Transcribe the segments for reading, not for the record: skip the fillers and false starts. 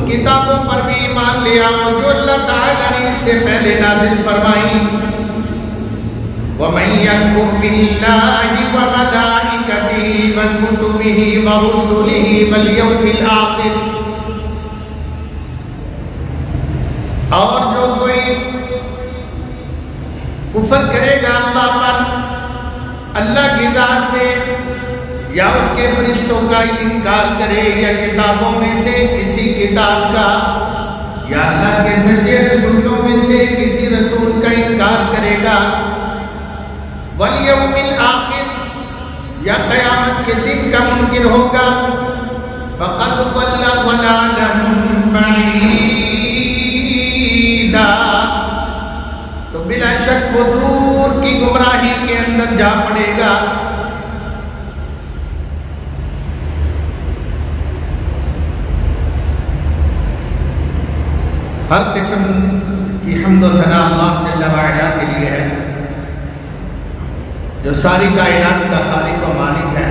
ان کتابوں پر بھی ایمان لے آؤ جو اللہ تعالیٰ نے اس سے پہلے نازل فرمائی. وَمَن يَكْفُرْ بِاللَّهِ وَمَلَائِكَتِهِ وَكُتُبِهِ وَرُسُلِهِ وَالْيَوْمِ الْآخِرِ. اور جو کوئی کفر کرے گا اللہ پر، اللہ کی ذات سے یا اس کے فرشتوں کا انکار کرے یا کتابوں میں سے کسی کتاب کا یا اللہ کے سچے رسولوں میں سے کسی رسول کا انکار کرے گا، والیوم الآخر یا قیامت کے دن کا منکر ہوگا، فقد ضل ضلالا بعیدا، تو بلا شک وہ دور کی گمراہی کے اندر جا پڑے گا. ہر قسم کی حمد و ثنا اللہ جل وعلا کے لیے ہے جو ساری کائنات کا خالق و مالک ہے.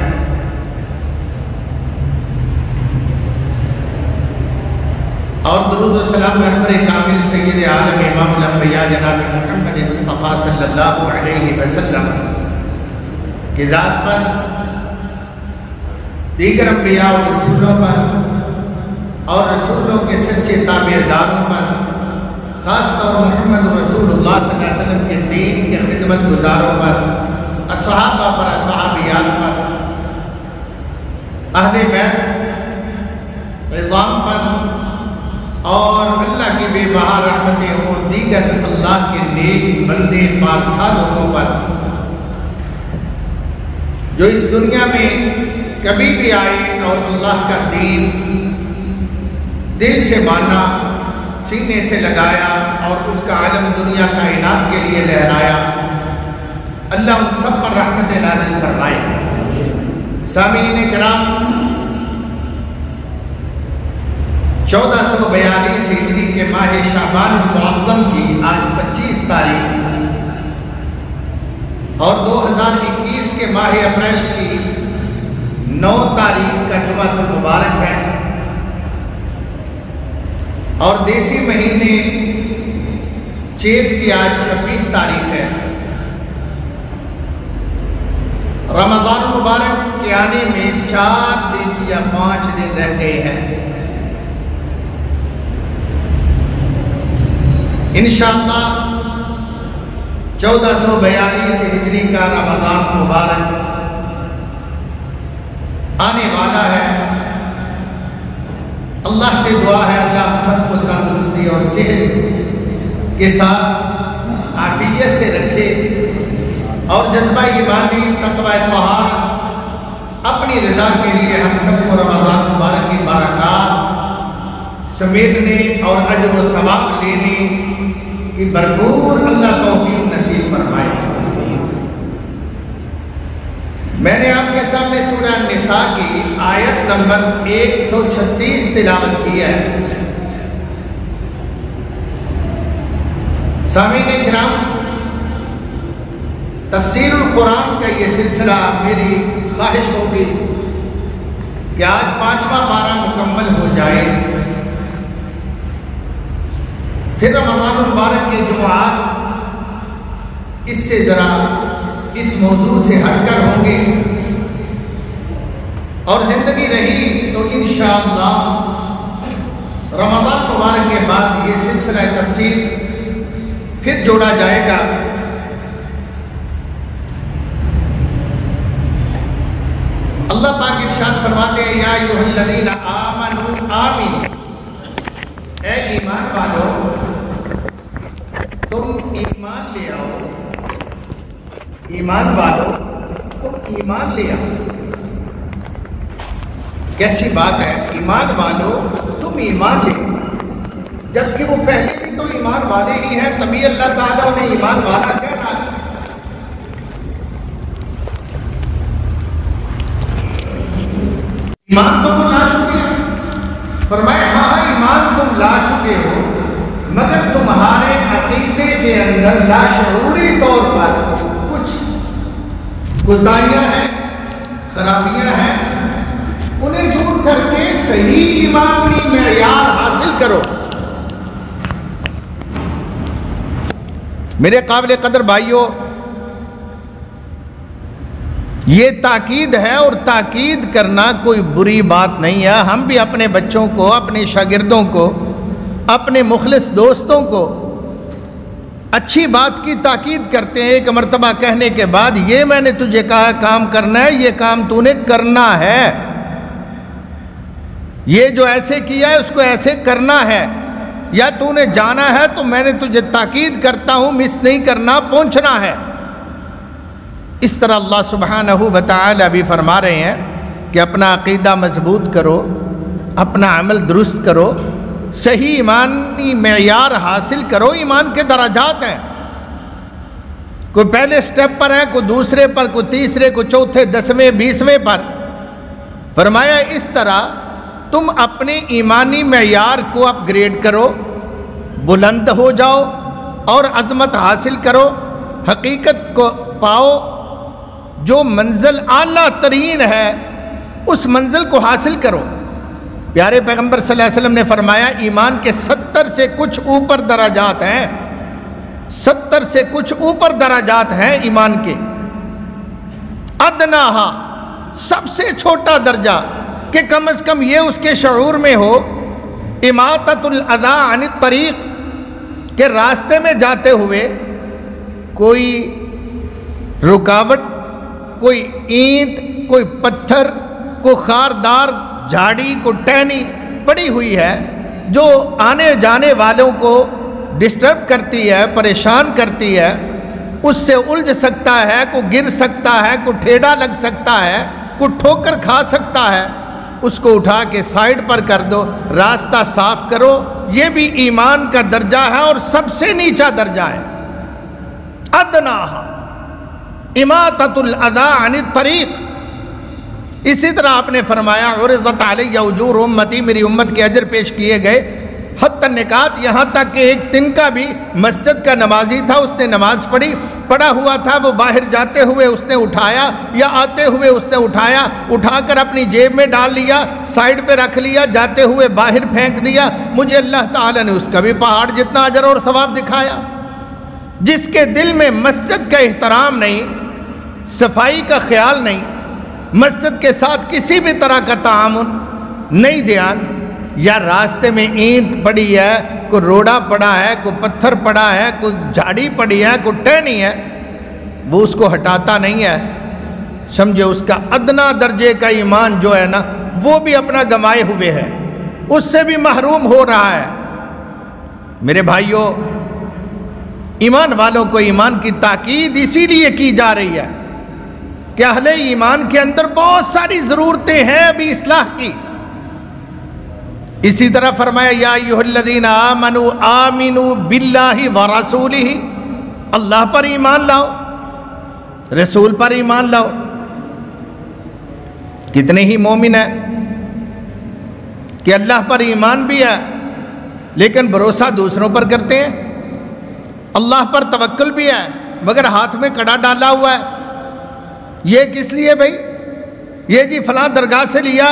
اور درود و سلام رحمت کامل سید عالم امام الانبیاء جناب محمد مصطفیٰ صلی اللہ علیہ وسلم کی ذات پر، دیگر انبیاء و رسولوں پر اور رسولوں کے سچے تابعداروں پر، خاص طور محمد رسول اللہ صلی اللہ علیہ وسلم کے دین کے خدمت گزاروں پر، اصحابہ پر، اصحابیات پر، اہل بیت عظام پر، اور اللہ کی بے بہا رحمتیں ہوں دیگر اللہ کے نیک بندے پاکسال لوگوں پر جو اس دنیا میں کبھی بھی آئے اور اللہ کا دین دل سے مانا، سینے سے لگایا اور اس کا علم دنیا کائنات کے لیے لہرایا. اللہ ان سب پر رحمت نازل فرمائے. سامعین کرام، 1442 ہجری کے ماہ شعبان المعظم کی آج 25 تاریخ اور 2021 کے ماہ اپریل کی 9 تاریخ کا جمعہ المبارک ہے، اور دیسی مہینے چیت کی آج 26 تاریخ ہے. رمضان مبارک کے آنے میں 4 دن یا 5 دن رہ گئے ہیں. انشاءاللہ 1442 ہجری کا رمضان مبارک آنے والا ہے. اللہ سے دعا ہے اللہ ہم سب کو تندرستی اور صحت کے ساتھ عافیت سے رکھے، اور جذبہ ایمانی تقوی طہارت اپنی رضا کے لیے ہم سب کو رمضان مبارک کی برکات سمیٹنے اور اجر و ثواب لینے کی بھرپور اللہ توفیق نصیب فرمائے. میں نے آپ کے سامنے سورہ النساء کی آیت نمبر 136 تلاوت کی ہے. سامعین کرام، تفسیر القرآن کا یہ سلسلہ میری خواہش ہوگی کہ آج 5واں پارہ مکمل ہو جائے، پھر رمضان المبارک کے جمعات اس سے ذرا اس موضوع سے ہٹ کر ہوں گے، اور زندگی رہی تو انشاءاللہ رمضان مبارک کے بعد یہ سلسلہ تفسیر پھر جوڑا جائے گا. اللہ پاک ارشاد فرماتے ہیں یا ایھا الذین آمنوا آمنوا، اے ایمان والو تم ایمان لے آؤ. ایمان والو تم ایمان لے آؤ. کیسی بات ہے، ایمان والو تم ایمان لے آؤ، جبکہ وہ پہلے بھی تو ایمان والے ہی ہیں، تبھی اللہ تعالیٰ انہیں ایمان والا کہہ ڈالا. ایمان تو وہ لا چکے ہیں، فرمایا ہاں ایمان تم لا چکے ہو، مگر تمہارے عقیدے کے اندر لاشعوری طور پر کچھ کوتاہیاں ہیں، خرابیاں ہیں، انہیں دور کر کے صحیح ایمانی معیار حاصل کرو۔ میرے قابل قدر بھائیوں، یہ تاکید ہے، اور تاکید کرنا کوئی بری بات نہیں ہے۔ ہم بھی اپنے بچوں کو، اپنے شاگردوں کو، اپنے مخلص دوستوں کو اچھی بات کی تاکید کرتے ہیں، ایک مرتبہ کہنے کے بعد یہ میں نے تجھے کہا کام کرنا ہے، یہ کام تو نے کرنا ہے، یہ جو ایسے کیا ہے اس کو ایسے کرنا ہے، یا تو نے جانا ہے تو میں نے تجھے تاکید کرتا ہوں، مس نہیں کرنا، پہنچنا ہے۔ اس طرح اللہ سبحانہ و تعالی بھی فرما رہے ہیں کہ اپنا عقیدہ مضبوط کرو، اپنا عمل درست کرو، صحیح ایمانی معیار حاصل کرو۔ ایمان کے درجات ہیں، کوئی پہلے سٹیپ پر ہے، کوئی دوسرے پر، کوئی تیسرے، کوئی چوتھے، 10ویں 20ویں پر۔ فرمایا اس طرح تم اپنے ایمانی معیار کو اپ گریڈ کرو، بلند ہو جاؤ اور عظمت حاصل کرو، حقیقت کو پاؤ، جو منزل اعلیٰ ترین ہے اس منزل کو حاصل کرو۔ پیارے پیغمبر صلی اللہ علیہ وسلم نے فرمایا ایمان کے 70 سے کچھ اوپر درجات ہیں، 70 سے کچھ اوپر درجات ہیں ایمان کے۔ ادناہا، سب سے چھوٹا درجہ کہ کم از کم یہ اس کے شعور میں ہو، اماطۃ الاذی عن الطریق، کہ راستے میں جاتے ہوئے کوئی رکاوٹ، کوئی اینٹ، کوئی پتھر، کوئی خاردار جھاڑی، کوئی ٹہنی پڑی ہوئی ہے جو آنے جانے والوں کو ڈسٹرب کرتی ہے، پریشان کرتی ہے، اس سے الجھ سکتا ہے، کوئی گر سکتا ہے، کوئی ٹھیڑا لگ سکتا ہے، کوئی ٹھوکر کھا سکتا ہے، اس کو اٹھا کے سائیڈ پر کر دو، راستہ صاف کرو۔ یہ بھی ایمان کا درجہ ہے اور سب سے نیچا درجہ ہے۔ ادناہا اماطۃ الاذی عن الطریق۔ اسی طرح آپ نے فرمایا عرضت علی اجور امتی، میری امت کے اجر پیش کیے گئے، حتی النکات، یہاں تک کہ ایک دن کا بھی مسجد کا نمازی تھا، اس نے نماز پڑھی، پڑا ہوا تھا، وہ باہر جاتے ہوئے اس نے اٹھایا یا آتے ہوئے اس نے اٹھایا، اٹھا کر اپنی جیب میں ڈال لیا، سائیڈ پہ رکھ لیا، جاتے ہوئے باہر پھینک دیا، مجھے اللہ تعالیٰ نے اس کا بھی پہاڑ جتنا اجر اور ثواب دکھایا۔ جس کے دل میں مسجد کا احترام نہیں، صفائی کا خیال نہیں، مسجد کے ساتھ کسی بھی طرح کا تعامل نہیں دھیان، یا راستے میں اینٹ پڑی ہے، کوئی روڑا پڑا ہے، کوئی پتھر پڑا ہے، کوئی جھاڑی پڑی ہے، کوئی ٹہنی ہے، وہ اس کو ہٹاتا نہیں ہے، سمجھے اس کا ادنا درجے کا ایمان جو ہے نا وہ بھی اپنا گمائے ہوئے ہے، اس سے بھی محروم ہو رہا ہے۔ میرے بھائیوں، ایمان والوں کو ایمان کی تاکید اسی لیے کی جا رہی ہے کہ اہل ایمان کے اندر بہت ساری ضرورتیں ہیں ابھی اصلاح کی۔ اسی طرح فرمایا یا ایھا الذین آمنوا آمنوا باللہ ورسولہ، اللہ پر ایمان لاؤ، رسول پر ایمان لاؤ۔ کتنے ہی مومن ہیں کہ اللہ پر ایمان بھی ہے لیکن بھروسہ دوسروں پر کرتے ہیں، اللہ پر توکل بھی ہے مگر ہاتھ میں کڑا ڈالا ہوا ہے، یہ کس لیے بھائی؟ یہ جی فلاں درگاہ سے لیا،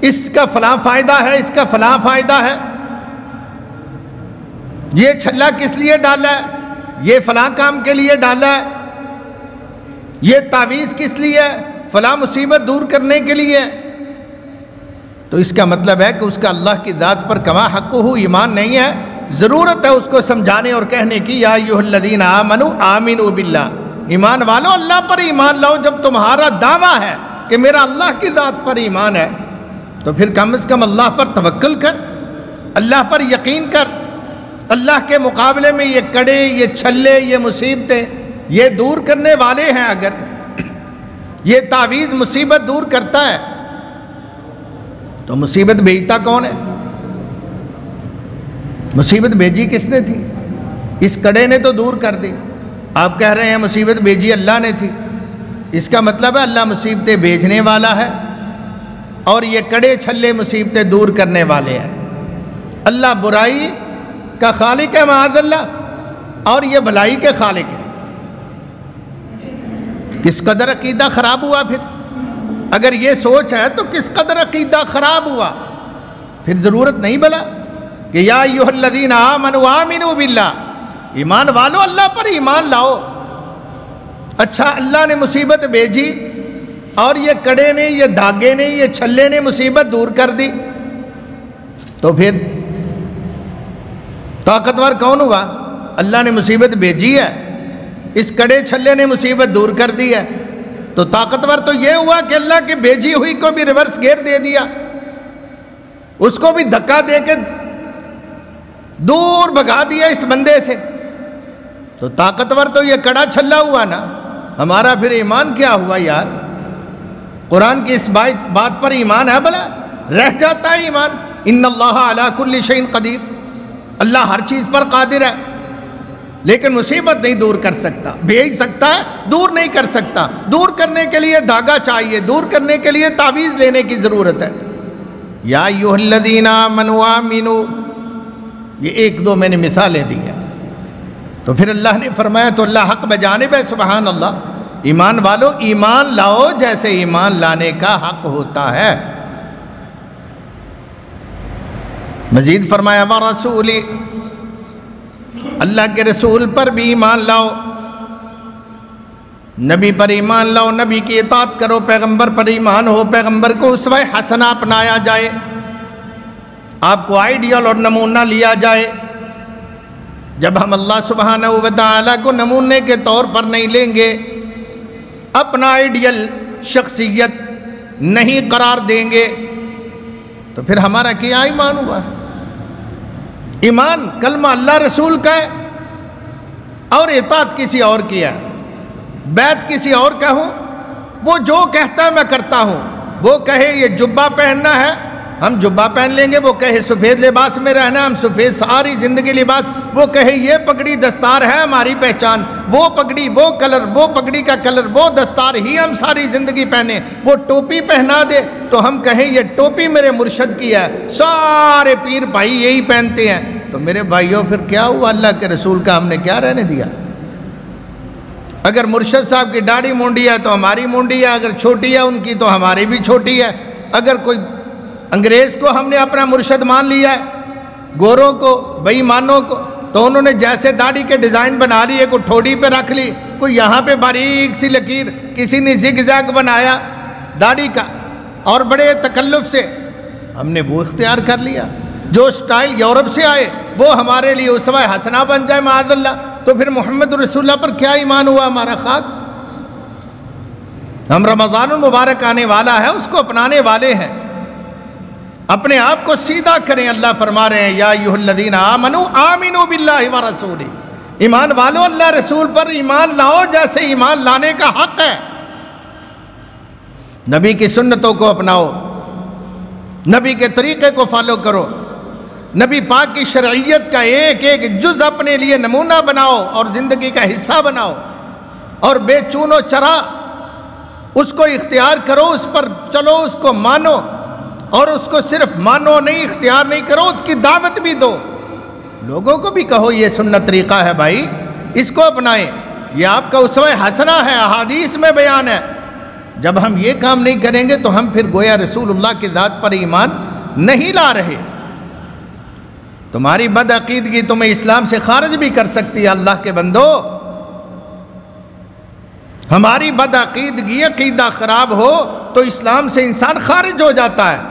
اس کا فلاں فائدہ ہے، اس کا فلاں فائدہ ہے، یہ چھلا کس لیے ڈالا ہے؟ یہ فلاں کام کے لیے ڈالا ہے، یہ تعویذ کس لیے ہے؟ فلاں مصیبت دور کرنے کے لیے۔ تو اس کا مطلب ہے کہ اس کا اللہ کی ذات پر کما حقہ ایمان نہیں ہے، ضرورت ہے اس کو سمجھانے اور کہنے کی یا ایھا الذین آمنوا آمنوا باللہ، ایمان والو اللہ پر ایمان لاؤ۔ جب تمہارا دعویٰ ہے کہ میرا اللہ کی ذات پر ایمان ہے تو پھر کم از کم اللہ پر توکل کر، اللہ پر یقین کر۔ اللہ کے مقابلے میں یہ کڑے، یہ چھلے، یہ مصیبتیں یہ دور کرنے والے ہیں، اگر یہ تعویذ مصیبت دور کرتا ہے تو مصیبت بھیجتا کون ہے؟ مصیبت بھیجی کس نے تھی؟ اس کڑے نے تو دور کر دی۔ آپ کہہ رہے ہیں مصیبت بھیجی اللہ نے تھی، اس کا مطلب ہے اللہ مصیبتیں بھیجنے والا ہے اور یہ کڑے چھلے مصیبتیں دور کرنے والے ہیں۔ اللہ برائی کا خالق ہے معاذ اللہ، اور یہ بھلائی کے خالق ہے۔ کس قدر عقیدہ خراب ہوا پھر؟ اگر یہ سوچ ہے تو کس قدر عقیدہ خراب ہوا؟ پھر ضرورت نہیں بلا کہ یا ایھا الذین آمنوا آمنوا باللہ، ایمان والو اللہ پر ایمان لاؤ۔ اچھا اللہ نے مصیبت بھیجی اور یہ کڑے نے، یہ دھاگے نے، یہ چھلے نے مصیبت دور کر دی، تو پھر طاقتور کون ہوا؟ اللہ نے مصیبت بھیجی ہے، اس کڑے چھلے نے مصیبت دور کر دی ہے، تو طاقتور تو یہ ہوا کہ اللہ کی بھیجی ہوئی کو بھی ریورس گیئر دے دیا، اس کو بھی دھکا دے کے دور بھگا دیا اس بندے سے۔ تو طاقتور تو یہ کڑا چھلا ہوا نا، ہمارا پھر ایمان کیا ہوا یار؟ قرآن کی اس بات پر ایمان ہے بھلا؟ رہ جاتا ہے ایمان۔ ان اللہ علی کل شیء قدیر، اللہ ہر چیز پر قادر ہے، لیکن مصیبت نہیں دور کر سکتا، بھیج سکتا ہے، دور نہیں کر سکتا۔ دور کرنے کے لیے دھاگا چاہیے، دور کرنے کے لیے تعویذ لینے کی ضرورت ہے۔ یا ایھا الذین آمنوا آمنوا، یہ ایک دو میں نے مثالیں دی ہیں، تو پھر اللہ نے فرمایا تو اللہ حق بجانب ہے، سبحان اللہ۔ ایمان والو ایمان لاؤ جیسے ایمان لانے کا حق ہوتا ہے۔ مزید فرمایا وَرَسُولِ، اللہ کے رسول پر بھی ایمان لاؤ، نبی پر ایمان لاؤ، نبی کی اطاعت کرو، پیغمبر پر ایمان ہو، پیغمبر کو اسوہ حسنہ اپنایا جائے، آپ کو آئیڈیل اور نمونہ لیا جائے۔ جب ہم اللہ سبحانہ و تعالیٰ کو نمونے کے طور پر نہیں لیں گے، اپنا آئیڈیل شخصیت نہیں قرار دیں گے، تو پھر ہمارا کیا ایمان ہوا؟ ایمان کلمہ اللہ رسول کا ہے اور اطاعت کسی اور کی ہے، بیعت کسی اور کا ہوں، وہ جو کہتا ہے میں کرتا ہوں، وہ کہے یہ جبہ پہننا ہے ہم جبہ پہن لیں گے، وہ کہے سفید لباس میں رہنا ہم سفید ساری زندگی لباس، وہ کہے یہ پگڑی دستار ہے ہماری پہچان، وہ پگڑی وہ کلر، وہ پگڑی کا کلر، وہ دستار ہی ہم ساری زندگی پہنے، وہ ٹوپی پہنا دے تو ہم کہیں یہ ٹوپی میرے مرشد کی ہے، سارے پیر بھائی یہی پہنتے ہیں، تو میرے بھائیوں پھر کیا ہوا؟ اللہ کے رسول کا ہم نے کیا رہنے دیا؟ اگر مرشد صاحب کی داڑھی مونڈی ہے تو ہماری مونڈی ہے، اگر چھوٹی ہے ان کی تو ہماری بھی چھوٹی ہے، اگر کوئی انگریز کو ہم نے اپنا مرشد مان لیا ہے، گوروں کو، بے ایمانوں کو، تو انہوں نے جیسے داڑھی کے ڈیزائن بنا لیے، کوئی ٹھوڑی پہ رکھ لی، کوئی یہاں پہ باریک سی لکیر، کسی نے زگ زیگ بنایا داڑھی کا، اور بڑے تکلف سے ہم نے وہ اختیار کر لیا، جو سٹائل یورپ سے آئے وہ ہمارے لیے اسوہ حسنہ بن جائے معاذ اللہ، تو پھر محمد رسول اللہ پر کیا ایمان ہوا ہمارا؟ خاک۔ ہم رمضان المبارک آنے والا ہے، اس کو اپنانے والے ہیں، اپنے آپ کو سیدھا کریں۔ اللہ فرما رہے ہیں یا ایھا الذین آمنوا آمنوا باللہ ورسولہ، ایمان والو اللہ رسول پر ایمان لاؤ جیسے ایمان لانے کا حق ہے۔ نبی کی سنتوں کو اپناؤ، نبی کے طریقے کو فالو کرو، نبی پاک کی شرعیت کا ایک ایک جز اپنے لیے نمونہ بناؤ اور زندگی کا حصہ بناؤ، اور بے چون و چرا اس کو اختیار کرو، اس پر چلو، اس کو مانو، اور اس کو صرف مانو نہیں، اختیار نہیں کرو، اس کی دعوت بھی دو، لوگوں کو بھی کہو یہ سنت طریقہ ہے بھائی، اس کو اپنائیں، یہ آپ کا اسوہ حسنہ ہے، احادیث میں بیان ہے۔ جب ہم یہ کام نہیں کریں گے تو ہم پھر گویا رسول اللہ کی ذات پر ایمان نہیں لا رہے۔ تمہاری بدعقیدگی تمہیں اسلام سے خارج بھی کر سکتی ہے اللہ کے بندو۔ ہماری بدعقیدگی، عقیدہ خراب ہو تو اسلام سے انسان خارج ہو جاتا ہے،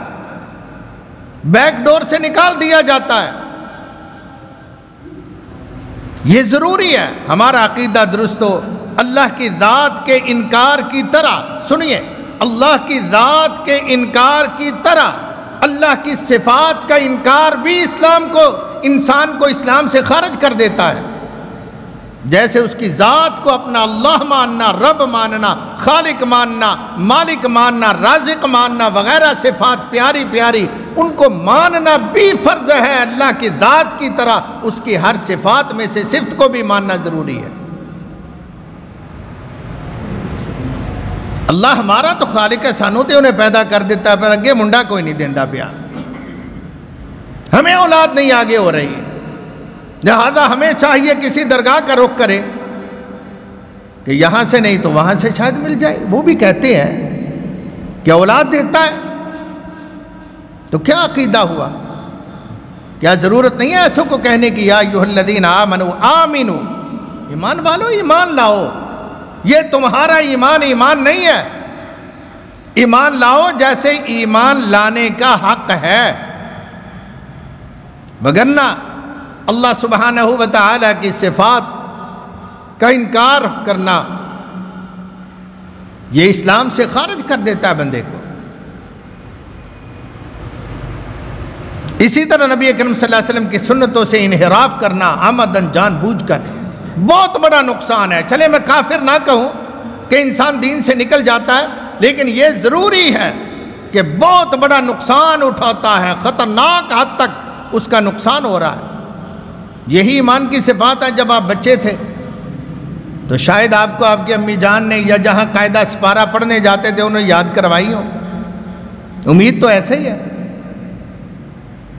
بیک ڈور سے نکال دیا جاتا ہے۔ یہ ضروری ہے ہمارا عقیدہ درست ہو۔ اللہ کی ذات کے انکار کی طرح، سنیے، اللہ کی ذات کے انکار کی طرح اللہ کی صفات کا انکار بھی انسان کو اسلام سے خارج کر دیتا ہے۔ جیسے اس کی ذات کو اپنا اللہ ماننا، رب ماننا، خالق ماننا، مالک ماننا، رازق ماننا وغیرہ صفات پیاری پیاری، ان کو ماننا بھی فرض ہے، اللہ کی ذات کی طرح اس کی ہر صفات میں سے صفت کو بھی ماننا ضروری ہے۔ اللہ ہمارا تو خالق ہے، سانو تے انہیں پیدا کر دیتا ہے، پر اگے منڈا کوئی نہیں دیندہ پیا، ہمیں اولاد نہیں آگے ہو رہی ہے، لہذا ہمیں چاہیے کسی درگاہ کا رخ کرے کہ یہاں سے نہیں تو وہاں سے شاید مل جائے۔ وہ بھی کہتے ہیں کہ اولاد دیتا ہے، تو کیا عقیدہ ہوا؟ کیا ضرورت نہیں ہے ایسوں کو کہنے کی یا ایھا الذین آمنوا آمنو، ایمان والو ایمان لاؤ؟ یہ تمہارا ایمان نہیں ہے، ایمان لاؤ جیسے ایمان لانے کا حق ہے، وگرنہ اللہ سبحانہ و تعالیٰ کی صفات کا انکار کرنا یہ اسلام سے خارج کر دیتا ہے بندے کو۔ اسی طرح نبی اکرم صلی اللہ علیہ وسلم کی سنتوں سے انحراف کرنا عمدن جان بوجھ کر بہت بڑا نقصان ہے۔ چلے میں کافر نہ کہوں کہ انسان دین سے نکل جاتا ہے، لیکن یہ ضروری ہے کہ بہت بڑا نقصان اٹھاتا ہے، خطرناک حد تک اس کا نقصان ہو رہا ہے۔ یہی ایمان کی صفات ہے۔ جب آپ بچے تھے تو شاید آپ کو آپ کی امی جان نے یا جہاں قاعدہ سپارہ پڑھنے جاتے تھے انہوں نے یاد کروائی ہو، امید تو ایسے ہی ہے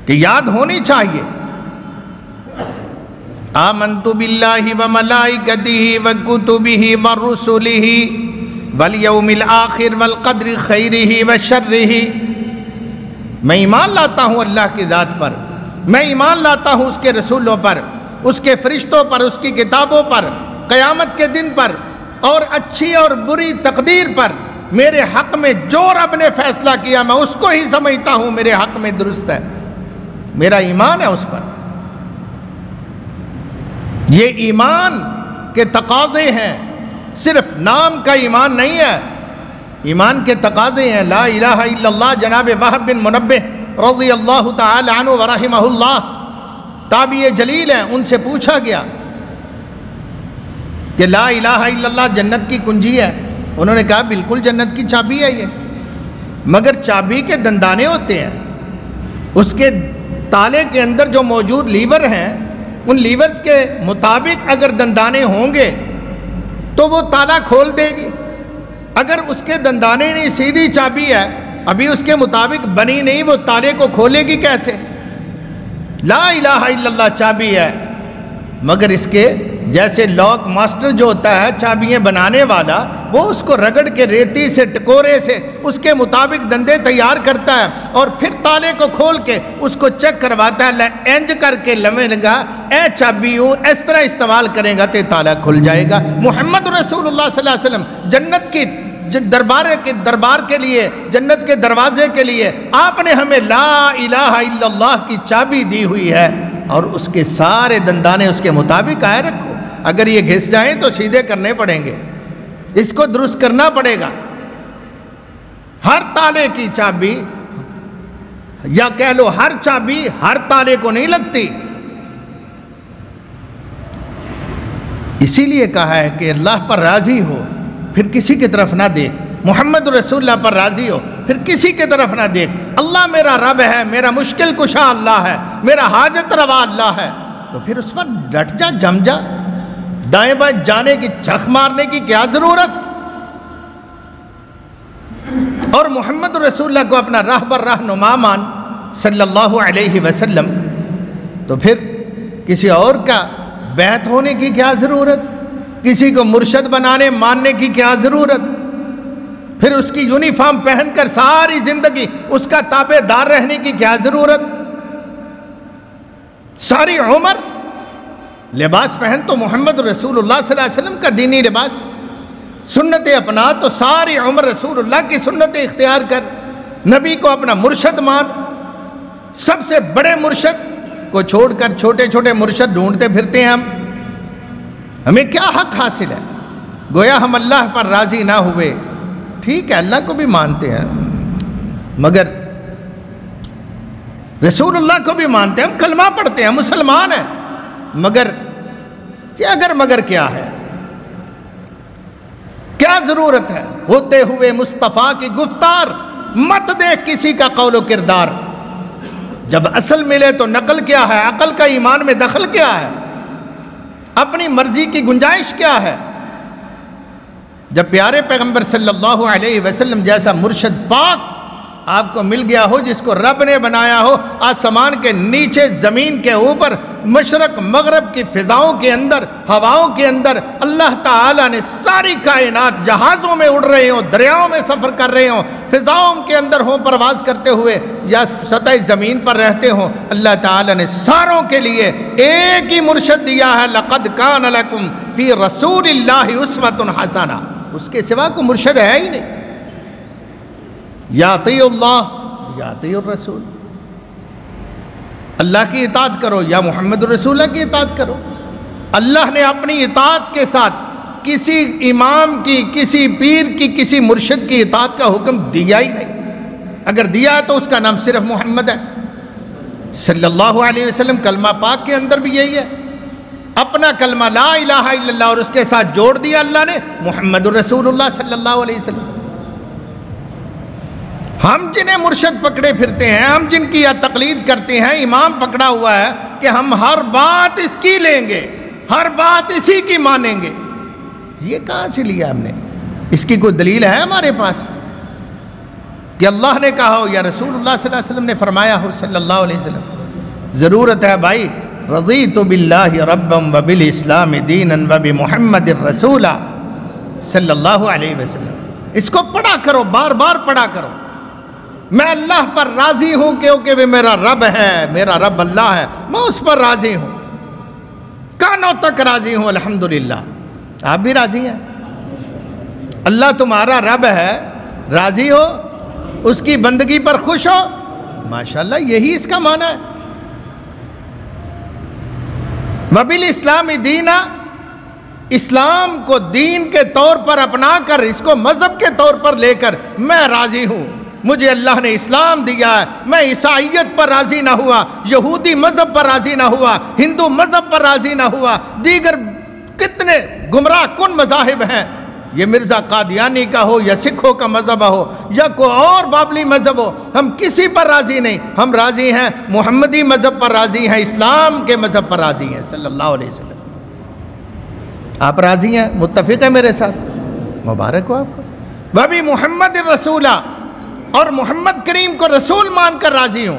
کہ یاد ہونی چاہیے۔ آمنت باللہ وملائکتہ وکتبہ ورسلہ والیوم الآخر والقدر خیرہ وشرہ، میں ایمان لاتا ہوں اللہ کی ذات پر، میں ایمان لاتا ہوں اس کے رسولوں پر، اس کے فرشتوں پر، اس کی کتابوں پر، قیامت کے دن پر، اور اچھی اور بری تقدیر پر۔ میرے حق میں جو رب نے فیصلہ کیا میں اس کو ہی سمجھتا ہوں میرے حق میں درست ہے، میرا ایمان ہے اس پر۔ یہ ایمان کے تقاضے ہیں، صرف نام کا ایمان نہیں ہے، ایمان کے تقاضے ہیں۔ لا الہ الا اللہ، جناب وہب بن منبہ رضی اللہ تعالی عنہ ورحمہ اللہ تابعی جلیل ہیں، ان سے پوچھا گیا کہ لا الہ الا اللہ جنت کی کنجی ہے؟ انہوں نے کہا بالکل جنت کی چابی ہے یہ، مگر چابی کے دندانے ہوتے ہیں، اس کے تالے کے اندر جو موجود لیور ہیں ان لیورز کے مطابق اگر دندانے ہوں گے تو وہ تالا کھول دے گی۔ اگر اس کے دندانے نہیں، سیدھی چابی ہے، ابھی اس کے مطابق بنی نہیں، وہ تالے کو کھولے گی کیسے؟ لا الہ الا اللہ چابی ہے، مگر اس کے جیسے لاک ماسٹر جو ہوتا ہے چابیاں بنانے والا، وہ اس کو رگڑ کے ریتی سے ٹکورے سے اس کے مطابق دندے تیار کرتا ہے اور پھر تالے کو کھول کے اس کو چیک کرواتا ہے، اینج کر کے لمے لگا اے چابیوں اس طرح استعمال کرے گا تے تالا کھل جائے گا۔ محمد رسول اللہ صلی اللہ علیہ وسلم جنت کی دربار کے لیے، جنت کے دروازے کے لیے آپ نے ہمیں لا الہ الا اللہ کی چابی دی ہوئی ہے، اور اس کے سارے دندانے اس کے مطابق آئے رکھو۔ اگر یہ گھس جائیں تو سیدھے کرنے پڑیں گے، اس کو درست کرنا پڑے گا۔ ہر تالے کی چابی، یا کہہ لو ہر چابی ہر تالے کو نہیں لگتی۔ اسی لیے کہا ہے کہ اللہ پر راضی ہو پھر کسی کی طرف نہ دیکھ، محمد رسول اللہ پر راضی ہو پھر کسی کی طرف نہ دیکھ۔ اللہ میرا رب ہے، میرا مشکل کشا اللہ ہے، میرا حاجت روا اللہ ہے، تو پھر اس پر ڈٹ جا، جم جا۔ دائیں بائیں جانے کی، چخ مارنے کی کیا ضرورت؟ اور محمد رسول اللہ کو اپنا راہبر رہنما مان صلی اللہ علیہ وسلم، تو پھر کسی اور کا بیعت ہونے کی کیا ضرورت؟ کسی کو مرشد بنانے ماننے کی کیا ضرورت؟ پھر اس کی یونیفارم پہن کر ساری زندگی اس کا تابع دار رہنے کی کیا ضرورت؟ ساری عمر لباس پہن تو محمد رسول اللہ صلی اللہ علیہ وسلم کا دینی لباس، سنت اپنا تو ساری عمر رسول اللہ کی سنت اختیار کر، نبی کو اپنا مرشد مان۔ سب سے بڑے مرشد کو چھوڑ کر چھوٹے چھوٹے مرشد ڈھونڈتے پھرتے ہیں ہمیں کیا حق حاصل ہے؟ گویا ہم اللہ پر راضی نہ ہوئے، ٹھیک ہے اللہ کو بھی مانتے ہیں مگر رسول اللہ کو بھی مانتے ہیں، ہم کلمہ پڑھتے ہیں، مسلمان ہیں، مگر مگر کیا ہے؟ کیا ضرورت ہے؟ ہوتے ہوئے مصطفیٰ کی گفتار مت دیکھ کسی کا قول و کردار۔ جب اصل ملے تو نقل کیا ہے؟ عقل کا ایمان میں دخل کیا ہے؟ اپنی مرضی کی گنجائش کیا ہے؟ جب پیارے پیغمبر صلی اللہ علیہ وسلم جیسا مرشد پاک آپ کو مل گیا ہو جس کو رب نے بنایا ہو، آسمان کے نیچے زمین کے اوپر مشرق مغرب کی فضاؤں کے اندر ہواؤں کے اندر اللہ تعالیٰ نے ساری کائنات جہازوں میں اڑ رہے ہوں، دریاؤں میں سفر کر رہے ہوں، فضاؤں کے اندر ہوں پرواز کرتے ہوئے یا سطح زمین پر رہتے ہوں، اللہ تعالیٰ نے ساروں کے لیے ایک ہی مرشد دیا ہے، لَقَدْ كَانَ لَكُمْ فِي رَسُولِ اللَّهِ أُسْوَةٌ حَسَنَةٌ، اس کے سوا کوئی مرشد ہے ہی نہیں۔ یا اطیعوا اللہ یا اطیعوا الرسول، اللہ کی اطاعت کرو یا محمد الرسول کی اطاعت کرو۔ اللہ نے اپنی اطاعت کے ساتھ کسی امام کی، کسی پیر کی، کسی مرشد کی اطاعت کا حکم دیا ہی نہیں۔ اگر دیا ہے تو اس کا نام صرف محمد ہے صلی اللہ علیہ وسلم۔ کلمہ پاک کے اندر بھی یہی ہے، اپنا کلمہ لا الہ الا اللہ اور اس کے ساتھ جوڑ دیا اللہ نے محمد الرسول اللہ صلی اللہ علیہ وسلم۔ ہم جنہیں مرشد پکڑے پھرتے ہیں، ہم جن کی تقلید کرتے ہیں، امام پکڑا ہوا ہے کہ ہم ہر بات اس کی لیں گے، ہر بات اسی کی مانیں گے، یہ کہاں سے لیا ہم نے؟ اس کی کوئی دلیل ہے ہمارے پاس کہ اللہ نے کہا ہو یا رسول اللہ صلی اللہ علیہ وسلم نے فرمایا ہو صلی اللہ علیہ وسلم؟ ضرورت ہے بھائی، رضیت باللہ ربا وبالاسلام دینا وبمحمد الرسول صلی اللہ علیہ وسلم۔ اس کو پڑھا کرو، بار بار پڑھا کرو۔ میں اللہ پر راضی ہوں کیونکہ وہ میرا رب ہے، میرا رب اللہ ہے، میں اس پر راضی ہوں، کانوں تک راضی ہوں الحمدللہ۔ آپ بھی راضی ہیں؟ اللہ تمہارا رب ہے، راضی ہو، اس کی بندگی پر خوش ہو، ماشاءاللہ یہی اس کا معنی ہے۔ وبالاسلام دینا، اسلام کو دین کے طور پر اپنا کر، اس کو مذہب کے طور پر لے کر میں راضی ہوں، مجھے اللہ نے اسلام دیا ہے، میں عیسائیت پر راضی نہ ہوا، یہودی مذہب پر راضی نہ ہوا، ہندو مذہب پر راضی نہ ہوا، دیگر کتنے گمراہ کن مذاہب ہیں، یہ مرزا قادیانی کا ہو یا سکھوں کا مذہب ہو یا کوئی اور بابلی مذہب ہو، ہم کسی پر راضی نہیں، ہم راضی ہیں محمدی مذہب پر راضی ہیں، اسلام کے مذہب پر راضی ہیں صلی اللہ علیہ وسلم۔ آپ راضی ہیں، متفق ہیں میرے ساتھ؟ مبارک ہو آپ کو۔ وبی محمد الرسول، اور محمد کریم کو رسول مان کر راضی ہوں،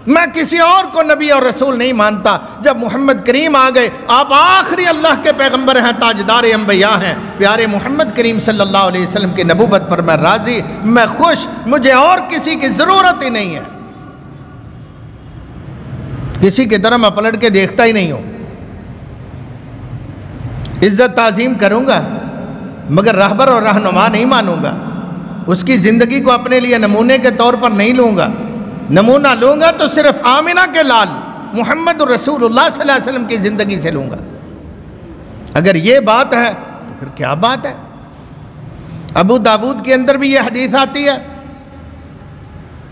میں کسی اور کو نبی اور رسول نہیں مانتا۔ جب محمد کریم آ گئے، آپ آخری اللہ کے پیغمبر ہیں، تاجدار انبیاء ہیں، پیارے محمد کریم صلی اللہ علیہ وسلم کی نبوت پر میں راضی، میں خوش، مجھے اور کسی کی ضرورت ہی نہیں ہے، کسی کی طرح میں پلٹ کے دیکھتا ہی نہیں ہوں۔ عزت تعظیم کروں گا مگر رہبر اور رہنما نہیں مانوں گا، اس کی زندگی کو اپنے لیے نمونے کے طور پر نہیں لوں گا، نمونہ لوں گا تو صرف آمنہ کے لال محمد رسول اللہ صلی اللہ علیہ وسلم کی زندگی سے لوں گا۔ اگر یہ بات ہے تو پھر کیا بات ہے؟ ابو داود کے اندر بھی یہ حدیث آتی ہے،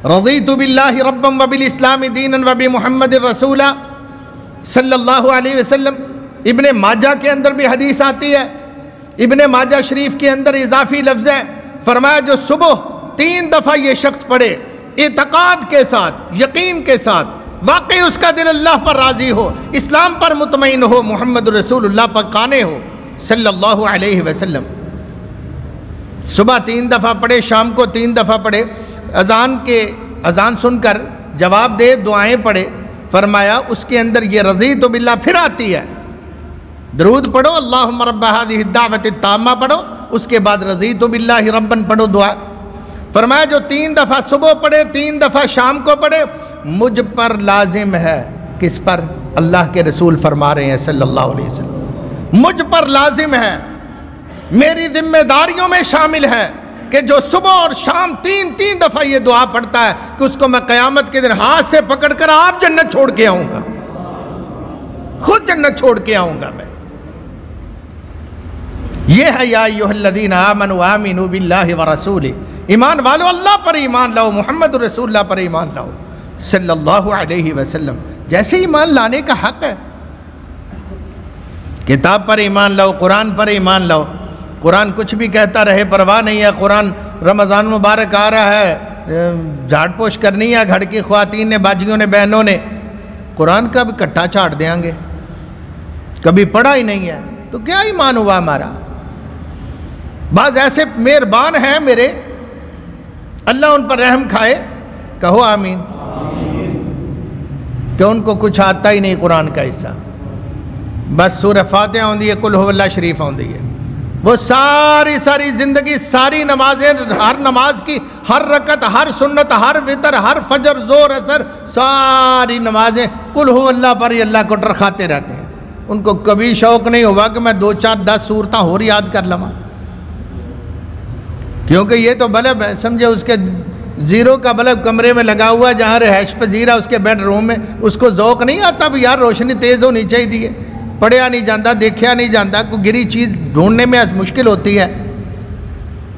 رضیت باللہ ربا وبالاسلام دینا وبمحمد الرسول صلی اللہ علیہ وسلم۔ ابن ماجہ کے اندر بھی حدیث آتی ہے، ابن ماجہ شریف کے اندر اضافی لفظ ہے، فرمایا جو صبح 3 دفعہ یہ شخص پڑھے اعتقاد کے ساتھ، یقین کے ساتھ، واقعی اس کا دل اللہ پر راضی ہو، اسلام پر مطمئن ہو، محمد رسول اللہ پر قانے ہو صلی اللہ علیہ وسلم۔ صبح 3 دفعہ پڑھے، شام کو 3 دفعہ پڑھے، اذان سن کر جواب دے، دعائیں پڑھے، فرمایا اس کے اندر یہ رضیت باللہ پھر آتی ہے، درود پڑھو، اللہم رب هذه الدعوۃ التامہ پڑھو، اس کے بعد رضیت باللہ ربا پڑھو دعا۔ فرمایا جو 3 دفعہ صبح پڑھے، 3 دفعہ شام کو پڑھے، مجھ پر لازم ہے، کس پر؟ اللہ کے رسول فرما رہے ہیں صلی اللہ علیہ وسلم، مجھ پر لازم ہے، میری ذمہ داریوں میں شامل ہے کہ جو صبح اور شام 3 دفعہ یہ دعا پڑھتا ہے کہ اس کو میں قیامت کے دن ہاتھ سے پکڑ کر آپ جنت چھوڑ کے آؤں گا، خود جنت چھوڑ کے آؤں گا میں۔ یہ ہے یا ایھا الذین آمنوا آمنوا باللہ ورسولہ، ایمان والو اللہ پر ایمان لاؤ، محمد رسول اللہ پر ایمان لاؤ صلی اللہ علیہ وسلم۔ جیسے ایمان لانے کا حق ہے، کتاب پر ایمان لاؤ، قرآن پر ایمان لاؤ، قرآن کچھ بھی کہتا رہے پرواہ نہیں ہے، قرآن رمضان مبارک آ رہا ہے، جھاڑ پوش کرنی ہے، گھر کی خواتین نے، باجیوں نے، بہنوں نے، قرآن کا بھی کٹا چاٹ دیں گے، کبھی پڑھا ہی نہیں ہے تو کیا ایمان ہوا ہمارا؟ بعض ایسے مہربان ہیں میرے اللہ ان پر رحم کھائے، کہو آمین۔ کہ ان کو کچھ آتا ہی نہیں قرآن کا حصہ، بس سورہ فاتحہ ہوندی ہے، قل هو اللہ شریف ہوندی ہے، وہ ساری زندگی، ساری نمازیں، ہر نماز کی ہر رکعت، ہر سنت، ہر وتر، ہر فجر، ظہر، عصر، ساری نمازیں قل هو اللہ پر ہی اللہ کو ٹرکھاتے رہتے ہیں۔ ان کو کبھی شوق نہیں ہوا کہ میں 2 4 10 سورتاں اور یاد کر لوں، کیونکہ یہ تو بلب ہے، سمجھے اس کے زیرو کا بلب کمرے میں لگا ہوا جہاں رہائش پذیر ہے، اس کے بیڈ روم میں، اس کو ذوق نہیں آتا بھی یار روشنی تیز ہونی چاہیے، پڑھیا نہیں جاتا، دیکھیا نہیں جاتا، کوئی گری چیز ڈھونڈنے میں مشکل ہوتی ہے،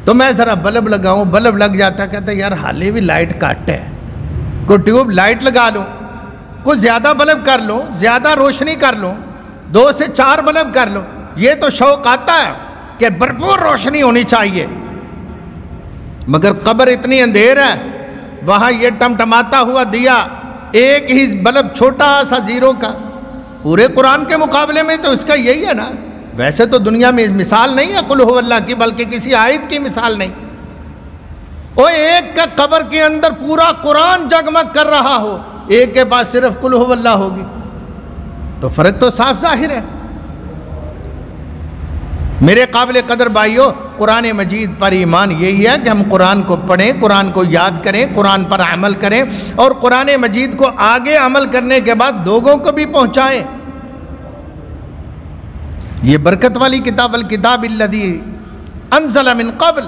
تو میں ذرا بلب لگاؤں، بلب لگ جاتا، کہتا یار حالے بھی لائٹ کٹ ہے، کوئی ٹیوب لائٹ لگا لوں، کوئی زیادہ بلب کر لوں، زیادہ روشنی کر لوں، 2 سے 4 بلب کر لوں، یہ تو شوق آتا ہے کہ بھرپور روشنی ہونی چاہیے۔ مگر قبر اتنی اندھیر ہے، وہاں یہ ٹمٹماتا ہوا دیا، ایک ہی بلب چھوٹا سا زیرو کا، پورے قرآن کے مقابلے میں تو اس کا یہی ہے نا۔ ویسے تو دنیا میں مثال نہیں ہے قل هو اللہ کی، بلکہ کسی آیت کی مثال نہیں۔ وہ ایک کا قبر کے اندر پورا قرآن جگمگ کر رہا ہو، ایک کے پاس صرف قل هو اللہ ہوگی، تو فرق تو صاف ظاہر ہے۔ میرے قابل قدر بھائیو، قرآن مجید پر ایمان یہی ہے کہ ہم قرآن کو پڑھیں، قرآن کو یاد کریں، قرآن پر عمل کریں، اور قرآن مجید کو آگے عمل کرنے کے بعد لوگوں کو بھی پہنچائیں۔ یہ برکت والی کتاب، الکتاب الذی انزل من قبل،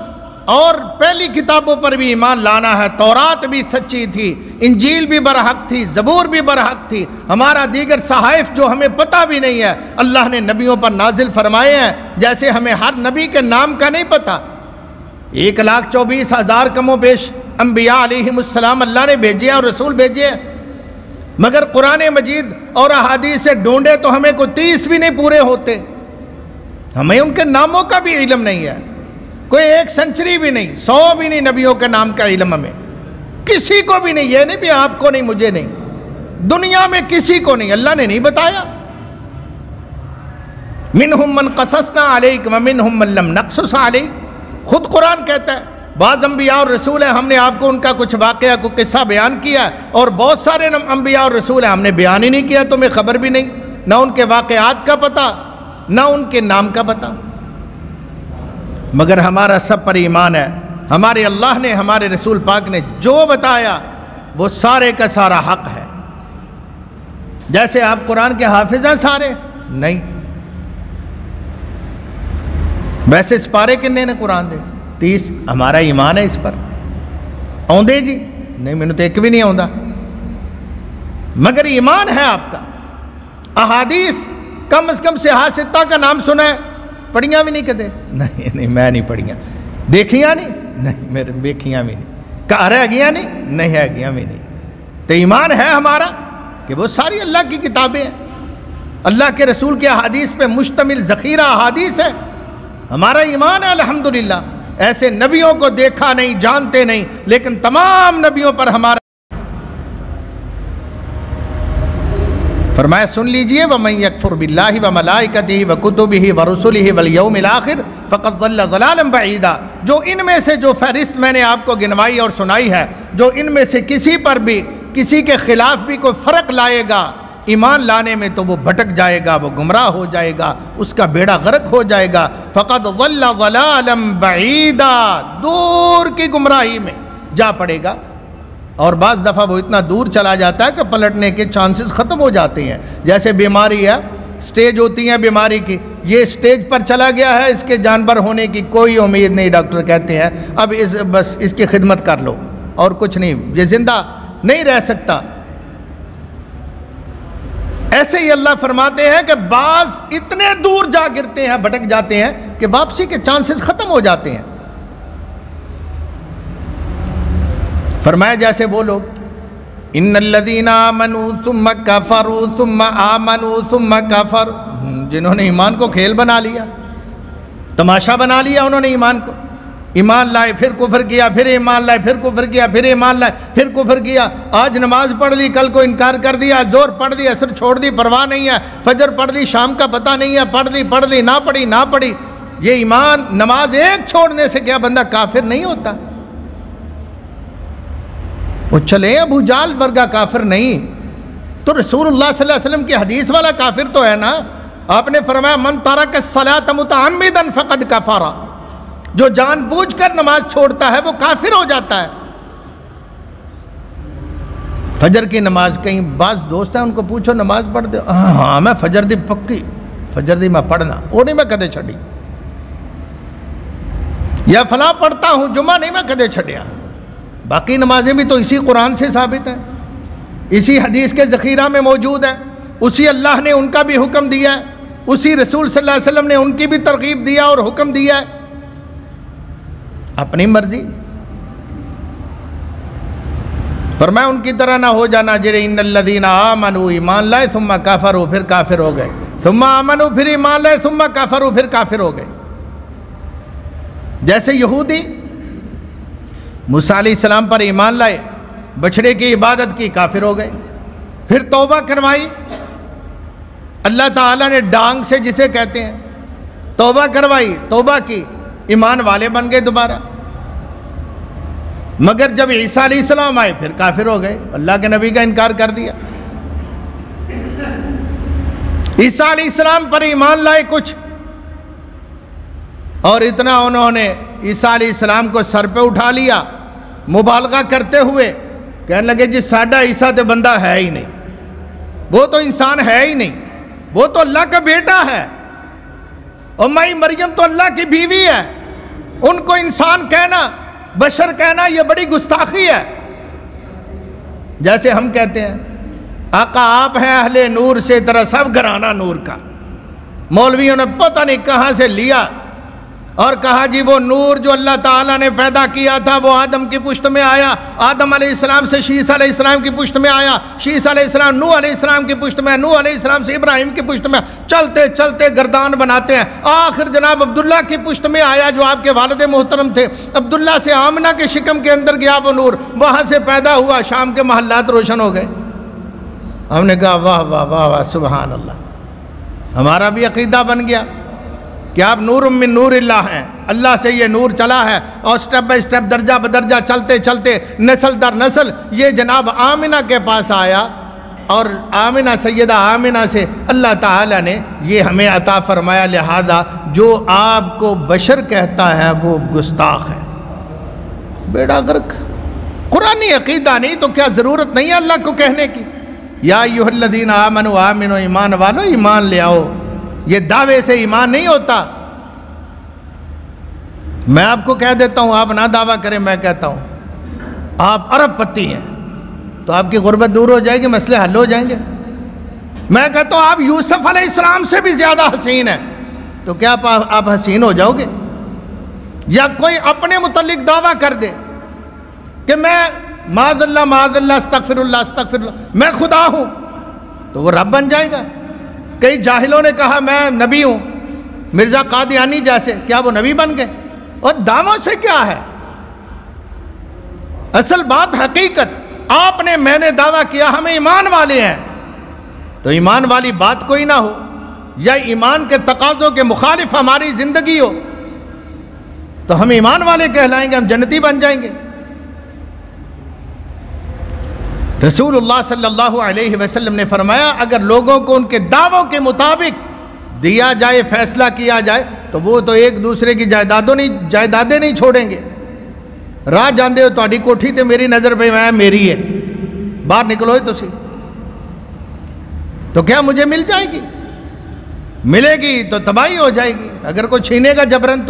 اور پہلی کتابوں پر بھی ایمان لانا ہے۔ تورات بھی سچی تھی، انجیل بھی برحق تھی، زبور بھی برحق تھی، ہمارا دیگر صحائف جو ہمیں پتہ بھی نہیں ہے اللہ نے نبیوں پر نازل فرمائے ہیں، جیسے ہمیں ہر نبی کے نام کا نہیں پتہ۔ 1,24,000 کم و بیش انبیاء علیہم السلام اللہ نے بھیجے اور رسول بھیجے ہیں، مگر قرآن مجید اور احادیث سے ڈھونڈے تو ہمیں کوئی 30 بھی نہیں پورے ہوتے، ہمیں ان کے ناموں کا بھی علم نہیں ہے، کوئی 1 سنچری بھی نہیں، 100 بھی نہیں نبیوں کے نام کا علم ہمیں، کسی کو بھی نہیں۔ یہ نہیں بھی آپ کو نہیں، مجھے نہیں، دنیا میں کسی کو نہیں، اللہ نے نہیں بتایا۔ منہم من قصصنا علیک ومنہم من لم نقصص علیک، خود قرآن کہتا ہے بعض انبیاء اور رسول ہیں ہم نے آپ کو ان کا کچھ واقعہ کو قصہ بیان کیا ہے، اور بہت سارے انبیاء اور رسول ہیں ہم نے بیان ہی نہیں کیا، تمہیں خبر بھی نہیں، نہ ان کے واقعات کا پتہ، نہ ان کے نام کا پتہ۔ مگر ہمارا سب پر ایمان ہے، ہمارے اللہ نے، ہمارے رسول پاک نے جو بتایا وہ سارے کا سارا حق ہے۔ جیسے آپ قرآن کے حافظ ہیں سارے نہیں، ویسے سپارے کنے نے قرآن دے 30، ہمارا ایمان ہے اس پر، آؤندے جی نہیں، میں نے تو ایک بھی نہیں آؤندا، مگر ایمان ہے آپ کا۔ احادیث کم از کم 6 کا نام سنا ہے، پڑھیاں بھی نہیں کہتے، نہیں میں نہیں پڑھیاں، دیکھیاں نہیں میرے دیکھیاں بھی نہیں، کہا رہ گیا نہیں ہے گیا بھی نہیں۔ تو ایمان ہے ہمارا کہ وہ ساری اللہ کی کتابیں ہیں، اللہ کے رسول کے احادیث پہ مشتمل ذخیرہ احادیث ہے، ہمارا ایمان ہے الحمدللہ۔ ایسے نبیوں کو دیکھا نہیں، جانتے نہیں، لیکن تمام نبیوں پر ہمارا فرمایا سن لیجئے وَمَن يَكْفُرْ بِاللَّهِ وَمَلَائِكَتِهِ وَكُتُبِهِ وَرُسُلِهِ وَالْيَوْمِ الْآخِرِ فَقَدْ ضَلَّ ضَلَالًا بَعِيدًا، جو ان میں سے جو فہرست میں نے آپ کو گنوائی اور سنائی ہے، جو ان میں سے کسی پر بھی کسی کے خلاف بھی کوئی فرق لائے گا ایمان لانے میں، تو وہ بھٹک جائے گا، وہ گمراہ ہو جائے گا، اس کا بیڑا غرق ہو جائے گا۔ فَقَدْ ضَلَّ ضَلَالًا بَعِيدًا، دور کی گمراہی میں جا پڑے گا۔ اور بعض دفعہ وہ اتنا دور چلا جاتا ہے کہ پلٹنے کے چانسز ختم ہو جاتے ہیں، جیسے بیماری ہے، سٹیج ہوتی ہیں بیماری کی، یہ سٹیج پر چلا گیا ہے، اس کے جانبر ہونے کی کوئی امید نہیں، ڈاکٹر کہتے ہیں اب بس اس کی خدمت کر لو اور کچھ نہیں، یہ زندہ نہیں رہ سکتا۔ ایسے ہی اللہ فرماتے ہیں کہ بعض اتنے دور جا گرتے ہیں، بھٹک جاتے ہیں کہ واپسی کے چانسز ختم ہو جاتے ہیں۔ فرمایا جیسے وہ لوگ ان الذین آمنوا ثم کفروا ثم آمنوا ثم کفروا، جنہوں نے ایمان کو کھیل بنا لیا، تماشا بنا لیا، انہوں نے ایمان کو، ایمان لائے پھر کفر کیا، پھر ایمان لائے پھر کفر کیا، پھر ایمان لائے پھر کفر کیا، آج نماز پڑھ لی کل کو انکار کر دیا، زور پڑھ دی عصر چھوڑ دی پرواہ نہیں ہے، فجر پڑھ دی شام کا پتہ نہیں ہے، پڑھ دی نہ پڑھی۔ یہ ایمان نماز ایک چھوڑنے سے کیا بندہ کافر نہیں ہوتا؟ وہ چلے ابو جال ورگا کافر نہیں تو رسول اللہ صلی اللہ علیہ وسلم کی حدیث والا کافر تو ہے نا. آپ نے فرمایا من ترک الصلاۃ متعمدا فقد کفر، جو جان بوجھ کر نماز چھوڑتا ہے وہ کافر ہو جاتا ہے. فجر کی نماز، کہیں بعض دوست ہیں ان کو پوچھو نماز پڑھ دے، ہاں میں فجر دی پکی فجر دی میں پڑھنا وہ نہیں میں کدے چھڑی، یا فلاں پڑھتا ہوں جمعہ نہیں میں کدے چھڑیا. باقی نمازیں بھی تو اسی قرآن سے ثابت ہیں، اسی حدیث کے ذخیرہ میں موجود ہیں، اسی اللہ نے ان کا بھی حکم دیا ہے، اسی رسول صلی اللہ علیہ وسلم نے ان کی بھی ترغیب دیا اور حکم دیا ہے. اپنی مرضی. فرمایا ان کی طرح نہ ہو جانا جرے ان الذین آمنوا ایمان لائے ثم کافروا پھر کافر ہو گئے، ثم آمنوا پھر ایمان لائے ثم کافروا پھر کافر ہو گئے. جیسے یہودی موسیٰ علیہ السلام پر ایمان لائے، بچھڑے کی عبادت کی، کافر ہو گئے. پھر توبہ کروائی، اللہ تعالیٰ نے ڈانگ سے جسے کہتے ہیں توبہ کروائی، توبہ کی، ایمان والے بن گئے دوبارہ. مگر جب عیسیٰ علیہ السلام آئے پھر کافر ہو گئے، اللہ کے نبی کا انکار کر دیا. عیسیٰ علیہ السلام پر ایمان لائے کچھ، اور اتنا انہوں نے عیسیٰ علیہ السلام کو سر پہ اٹھا لیا مبالغہ کرتے ہوئے، کہنے لگے جی ساڈا عیسیٰ تو بندہ ہے ہی نہیں، وہ تو انسان ہے ہی نہیں، وہ تو اللہ کا بیٹا ہے، اور مائی مریم تو اللہ کی بیوی ہے، ان کو انسان کہنا، بشر کہنا یہ بڑی گستاخی ہے. جیسے ہم کہتے ہیں آقا آپ ہیں اہل نور سے، تیرا سب گھرانہ نور کا. مولویوں نے پتہ نہیں کہاں سے لیا اور کہا جی وہ نور جو اللہ تعالیٰ نے پیدا کیا تھا وہ آدم کی پشت میں آیا، آدم علیہ السلام سے شیس علیہ السلام کی پشت میں آیا، شیس علیہ السلام نوح علیہ السلام کی پشت میں، نوح علیہ السلام سے ابراہیم کی پشت میں، چلتے چلتے گردان بناتے ہیں. آخر جناب عبداللہ کی پشت میں آیا جو آپ کے والد محترم تھے. عبداللہ سے آمنہ کے شکم کے اندر گیا وہ نور، وہاں سے پیدا ہوا، شام کے محلات روشن ہو گئے. ہم نے کہا واہ واہ واہ واہ سبحان اللہ. ہمارا بھی عقیدہ بن گیا کہ آپ نور من نور اللہ ہیں، اللہ سے یہ نور چلا ہے، اور سٹیپ بائی سٹیپ درجہ بدرجہ چلتے چلتے نسل در نسل یہ جناب آمنہ کے پاس آیا، اور آمنہ سیدہ آمنہ سے اللہ تعالیٰ نے یہ ہمیں عطا فرمایا. لہذا جو آپ کو بشر کہتا ہے وہ گستاخ ہے، بیڑا غرق. قرآنی عقیدہ نہیں تو کیا ضرورت نہیں ہے اللہ کو کہنے کی. یا ایھا الذین آمنوا آمنوا، ایمان والو ایمان لے آؤ. یہ دعوے سے ایمان نہیں ہوتا. میں آپ کو کہہ دیتا ہوں، آپ نہ دعویٰ کریں، میں کہتا ہوں آپ ارب پتی ہیں تو آپ کی غربت دور ہو جائے گی، مسئلے حل ہو جائیں گے. میں کہتا ہوں آپ یوسف علیہ السلام سے بھی زیادہ حسین ہیں تو کیا آپ حسین ہو جاؤ گے؟ یا کوئی اپنے متعلق دعویٰ کر دے کہ میں معاذ اللہ استغفر اللہ میں خدا ہوں تو وہ رب بن جائے گا. کئی جاہلوں نے کہا میں نبی ہوں، مرزا قادیانی جیسے، کیا وہ نبی بن گئے؟ اور دعووں سے کیا ہے؟ اصل بات حقیقت آپ نے، میں نے دعویٰ کیا ہم ایمان والے ہیں تو ایمان والی بات کوئی نہ ہو، یا ایمان کے تقاضوں کے مخالف ہماری زندگی ہو تو ہم ایمان والے کہلائیں گے، ہم جنتی بن جائیں گے. رسول اللہ صلی اللہ علیہ وسلم نے فرمایا اگر لوگوں کو ان کے دعووں کے مطابق دیا جائے، فیصلہ کیا جائے تو وہ تو ایک دوسرے کی جائیدادیں نہیں چھوڑیں گے. راہ جاندے ہو تہاڈی کوٹھی تے میری نظر پہ میں میری ہے، باہر نکلو تسی تو کیا مجھے مل جائے گی؟ ملے گی تو تباہی ہو جائے گی اگر کوئی چھینے گا جبرن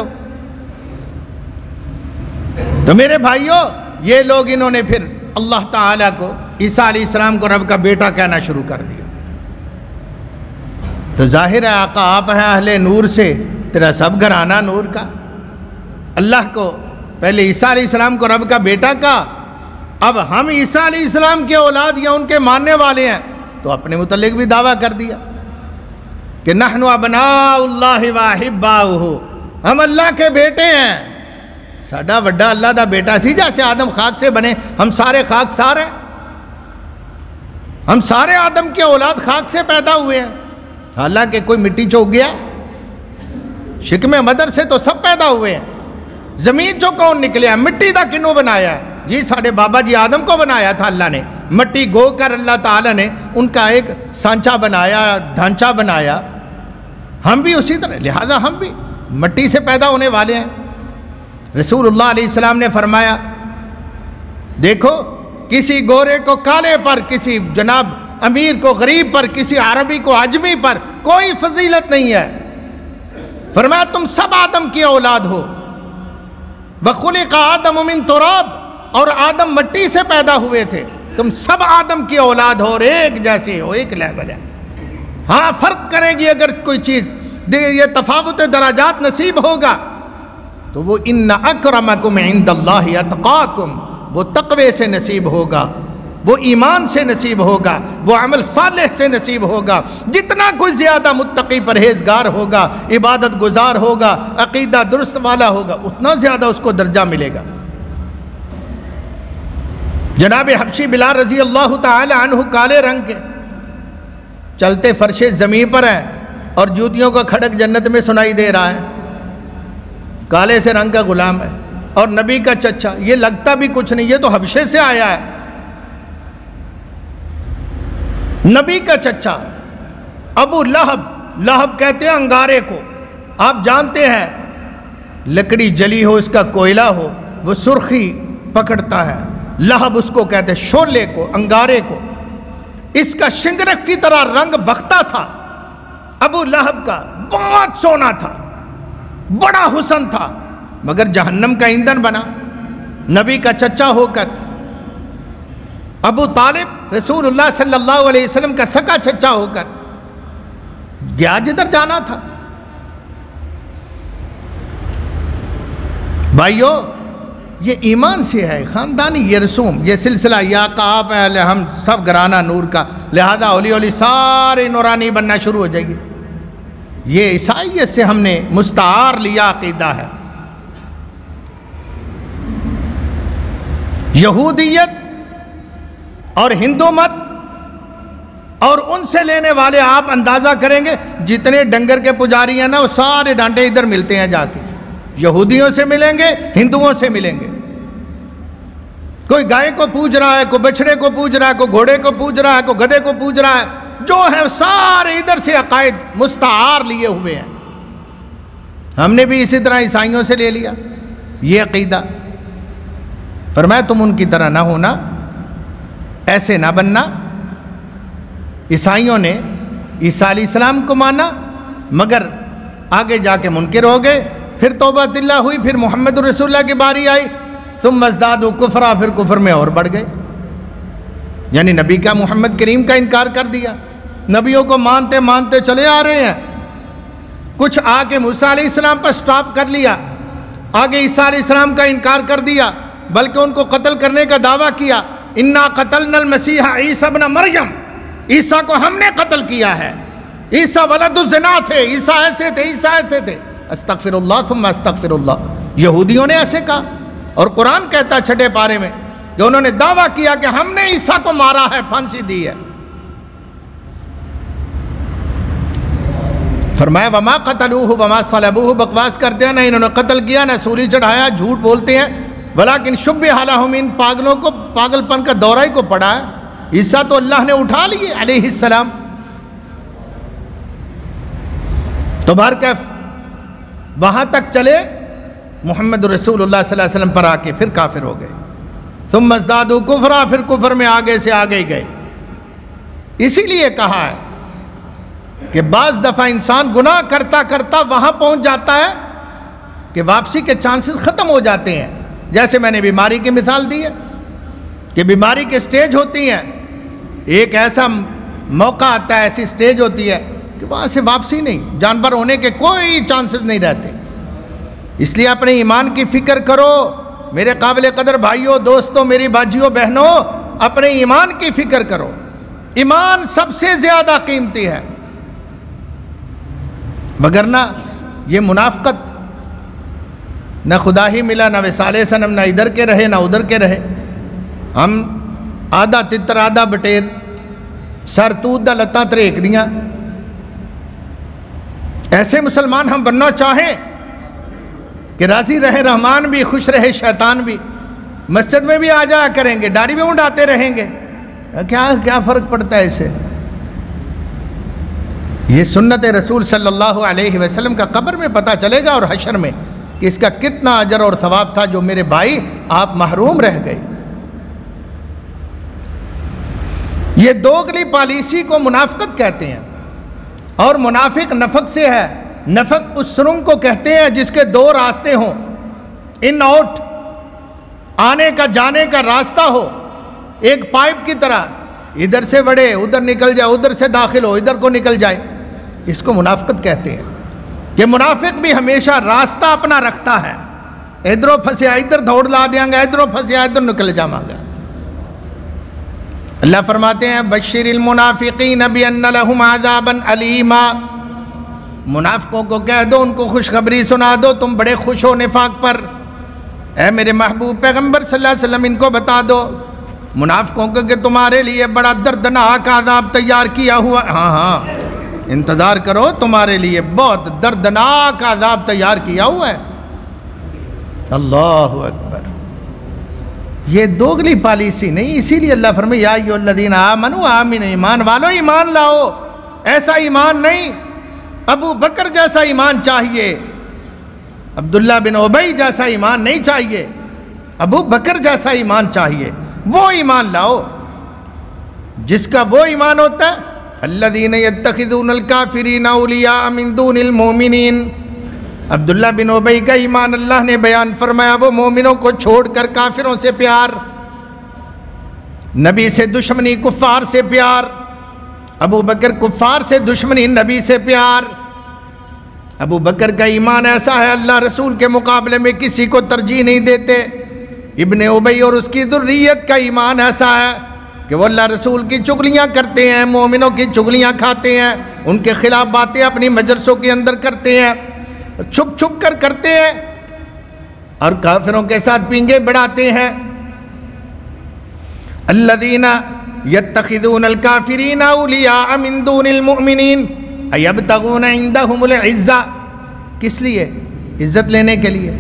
تو میرے بھائیوں یہ لوگ انہوں نے پھر اللہ تعالیٰ کو، عیسیٰ علیہ السلام کو رب کا بیٹا کہنا شروع کر دیا. تو ظاہر ہے آقا آپ ہیں اہل نور سے، تیرا سب گھرانہ نور کا. اللہ کو پہلے عیسیٰ علیہ السلام کو رب کا بیٹا کہا، اب ہم عیسیٰ علیہ السلام کے اولاد یا ان کے ماننے والے ہیں تو اپنے متعلق بھی دعویٰ کر دیا کہ نحن ابناء اللہ واحباؤہ، ہم اللہ کے بیٹے ہیں. ساڈا وڈا اللہ دا بیٹا سی، جیسے آدم خاک سے بنے، ہم سارے خاک سار ہیں، ہم سارے آدم کے اولاد خاک سے پیدا ہوئے ہیں. حالانکہ کوئی مٹی چوک گیا، شکم مدر سے تو سب پیدا ہوئے ہیں. زمین چو کون نکلے ہیں، مٹی دا کنوں بنایا ہے. جی ساڑھے بابا جی آدم کو بنایا تھا اللہ نے، مٹی گو کر اللہ تعالیٰ نے ان کا ایک سانچہ بنایا، ڈھانچہ بنایا، ہم بھی اسی طرح، لہذا ہم بھی مٹی سے پیدا ہونے والے ہیں۔ رسول اللہ علیہ السلام نے فرمایا دیکھو کسی گورے کو کالے پر، کسی جناب امیر کو غریب پر، کسی عربی کو عجمی پر کوئی فضیلت نہیں ہے۔ فرمایا تم سب آدم کی اولاد ہو، وَخُلِقَ آدَمُ مِن تُرَابٍ، اور آدم مٹی سے پیدا ہوئے تھے، تم سب آدم کی اولاد ہو اور ایک جیسے ہو، ایک لیول ہے۔ ہاں فرق کرے گی اگر کوئی چیز، یہ تفاوت درجات نصیب ہوگا تو وہ اِنَّ أَكْرَمَكُمْ عِنْدَ اللَّهِ أَتْقَاكُمْ، وہ تقوی سے نصیب ہوگا، وہ ایمان سے نصیب ہوگا، وہ عمل صالح سے نصیب ہوگا۔ جتنا کوئی زیادہ متقی پرہیزگار ہوگا، عبادت گزار ہوگا، عقیدہ درست والا ہوگا، اتنا زیادہ اس کو درجہ ملے گا۔ جناب حبشی بلال رضی اللہ تعالی عنہ کالے رنگ کے، چلتے فرش زمین پر ہیں اور جوتیوں کا کھڑک جنت میں سنائی دے رہا ہے، کالے سے رنگ کا غلام ہے اور نبی کا چچا، یہ لگتا بھی کچھ نہیں، یہ تو حبشے سے آیا ہے، نبی کا چچا ابو لہب، لہب کہتے ہیں انگارے کو، آپ جانتے ہیں لکڑی جلی ہو، اس کا کوئلہ ہو، وہ سرخی پکڑتا ہے، لہب اس کو کہتے ہیں، شولے کو، انگارے کو، اس کا شنگرک کی طرح رنگ بختا تھا ابو لہب کا، بہت سونا تھا، بڑا حسن تھا، مگر جہنم کا ایندھن بنا۔ نبی کا چچا ہو کر ابو طالب رسول اللہ صلی اللہ علیہ وسلم کا سکا چچا ہو کر گیا جدھر جانا تھا۔ بھائیو یہ ایمان سے ہے، خاندانی یہ رسوم، یہ سلسلہ، یہ آقا آپ ہیں، ہم سب گھرانہ نور کا، لہذا اولی اولی سارے نورانی بننا شروع ہو جائے گی۔ یہ عیسائیت سے ہم نے مستعار لیا عقیدہ ہے۔ یہودیت اور ہندو مت اور ان سے لینے والے آپ اندازہ کریں گے جتنے ڈنگر کے پجاری ہیں نا، وہ سارے ڈانٹے ادھر ملتے ہیں، جا کے یہودیوں سے ملیں گے، ہندوؤں سے ملیں گے۔ کوئی گائے کو پوج رہا ہے، کوئی بچڑے کو پوج رہا ہے، کوئی گھوڑے کو پوج رہا ہے، کوئی گدھے کو پوج رہا ہے، جو ہے سارے ادھر سے عقائد مستعار لیے ہوئے ہیں۔ ہم نے بھی اسی طرح عیسائیوں سے لے لیا یہ عقیدہ۔ فرمایا تم ان کی طرح نہ ہونا، ایسے نہ بننا۔ عیسائیوں نے عیسیٰ علیہ السلام کو مانا، مگر آگے جا کے منکر ہو گئے، پھر توبہ اللہ ہوئی، پھر محمد رسول اللہ کی باری آئی، ثم ازدادوا کفرا، پھر کفر میں اور بڑھ گئے، یعنی نبی کا، محمد کریم کا انکار کر دیا۔ نبیوں کو مانتے مانتے چلے آ رہے ہیں، کچھ آ کے موسیٰ علیہ السلام پر سٹاپ کر لیا، آگے عیسیٰ علیہ السلام کا انکار کر دیا، بلکہ ان کو قتل کرنے کا دعویٰ کیا، انا قتلنا المسیح عیسیٰ ابن مریم، عیسیٰ کو ہم نے قتل کیا ہے، عیسیٰ ولد الزنا تھے، عیسیٰ ایسے تھے، عیسیٰ ایسے تھے، استغفر اللہ ثم استغفر اللہ۔ یہودیوں نے ایسے کہا، اور قرآن کہتا چھٹے پارے میں کہ انہوں نے دعویٰ کیا کہ ہم نے عیسیٰ کو مارا ہے، پھانسی دی ہے۔ فرمایا وما قتلوہ وما صلبوہ، بکواس کرتے ہیں، نہ انہوں نے قتل کیا، نہ سولی چڑھایا، جھوٹ بولتے ہیں، ولیکن شبہ لہم، ان پاگلوں کو پاگل پن کا دورہ ہی کو پڑا ہے، عیسیٰ تو اللہ نے اٹھا لیے علیہ السلام۔ تو بہرکیف وہاں تک چلے، محمد رسول اللہ صلی اللہ علیہ وسلم پر آ کے پھر کافر ہو گئے، ثم ازدادوا کفرا، پھر کفر میں آگے سے آگے ہی گئے۔ اسی لیے کہا ہے کہ بعض دفعہ انسان گناہ کرتا کرتا وہاں پہنچ جاتا ہے کہ واپسی کے چانسز ختم ہو جاتے ہیں۔ جیسے میں نے بیماری کی مثال دی ہے کہ بیماری کے سٹیج ہوتی ہیں، ایک ایسا موقع آتا ہے، ایسی سٹیج ہوتی ہے کہ وہاں سے واپسی نہیں، جانبر ہونے کے کوئی چانسز نہیں رہتے۔ اس لیے اپنے ایمان کی فکر کرو میرے قابل قدر بھائیوں، دوستوں، میری باجیوں، بہنوں، اپنے ایمان کی فکر کرو۔ ایمان سب سے زیادہ قیمتی ہے، وگرنہ یہ منافقت، نہ خدا ہی ملا، نہ وصال صنم، نہ ادھر کے رہے نہ ادھر کے رہے، ہم آدھا تتر آدھا بٹیر، سر تود دا لتاں تریک دیاں۔ ایسے مسلمان ہم بننا چاہیں کہ راضی رہے رحمان بھی، خوش رہے شیطان بھی، مسجد میں بھی آ جایا کریں گے، داڑھی بھی اڑاتے رہیں گے، کیا فرق پڑتا ہے اس سے؟ یہ سنت رسول صلی اللہ علیہ وسلم کا قبر میں پتہ چلے گا اور حشر میں کہ اس کا کتنا اجر اور ثواب تھا جو میرے بھائی آپ محروم رہ گئے۔ یہ دوغلی پالیسی کو منافقت کہتے ہیں، اور منافق نفق سے ہے۔ نفق اس سرنگ کو کہتے ہیں جس کے دو راستے ہوں، ان آؤٹ، آنے کا جانے کا راستہ ہو، ایک پائپ کی طرح، ادھر سے بڑھے ادھر نکل جائے، ادھر سے داخل ہو ادھر کو نکل جائے، اس کو منافقت کہتے ہیں۔ کہ منافق بھی ہمیشہ راستہ اپنا رکھتا ہے، ادھروں پھنسیا ادھر دوڑ لا دیں گا، ادھروں پھنسیا ادھر نکل جاواں گا۔ اللہ فرماتے ہیں بشر المنافقین بان لهم عذابا الیما، منافقوں کو کہہ دو، ان کو خوشخبری سنا دو، تم بڑے خوش ہو نفاق پر۔ اے میرے محبوب پیغمبر صلی اللہ علیہ وسلم ان کو بتا دو منافقوں کو کہ تمہارے لیے بڑا دردناک عذاب تیار کیا ہوا، ہاں انتظار کرو، تمہارے لیے بہت دردناک عذاب تیار کیا ہوا ہے۔ اللہ اکبر، یہ دوغلی پالیسی نہیں، اسی لیے اللہ فرمائے یا ایھا الذین آمنوا آمنوا، ایمان والو ایمان لاؤ۔ ایسا ایمان نہیں، ابو بکر جیسا ایمان چاہیے، عبداللہ بن ابی جیسا ایمان نہیں چاہیے، ابو بکر جیسا ایمان چاہیے، وہ ایمان لاؤ جس کا وہ ایمان ہوتا ہے الذین یتخذون الکافرین اولیاء من دون المؤمنین۔ عبداللہ بن ابی کا ایمان اللہ نے بیان فرمایا، وہ مومنوں کو چھوڑ کر کافروں سے پیار، نبی سے دشمنی، کفار سے پیار۔ ابو بکر کفار سے دشمنی، نبی سے پیار۔ ابو بکر کا ایمان ایسا ہے اللہ رسول کے مقابلے میں کسی کو ترجیح نہیں دیتے۔ ابن ابی اور اس کی ذریت کا ایمان ایسا ہے کہ وہ اللہ رسول کی چغلیاں کرتے ہیں، مومنوں کی چغلیاں کھاتے ہیں، ان کے خلاف باتیں اپنی مجلسوں کے اندر کرتے ہیں، چھپ چھپ کر کرتے ہیں، اور کافروں کے ساتھ پینگے بڑھاتے ہیں۔ الذین یتخذون الکافرین اولیاء من دون المؤمنین ایبتغون عندہم العزہ، کس لیے؟ عزت لینے کے لیے۔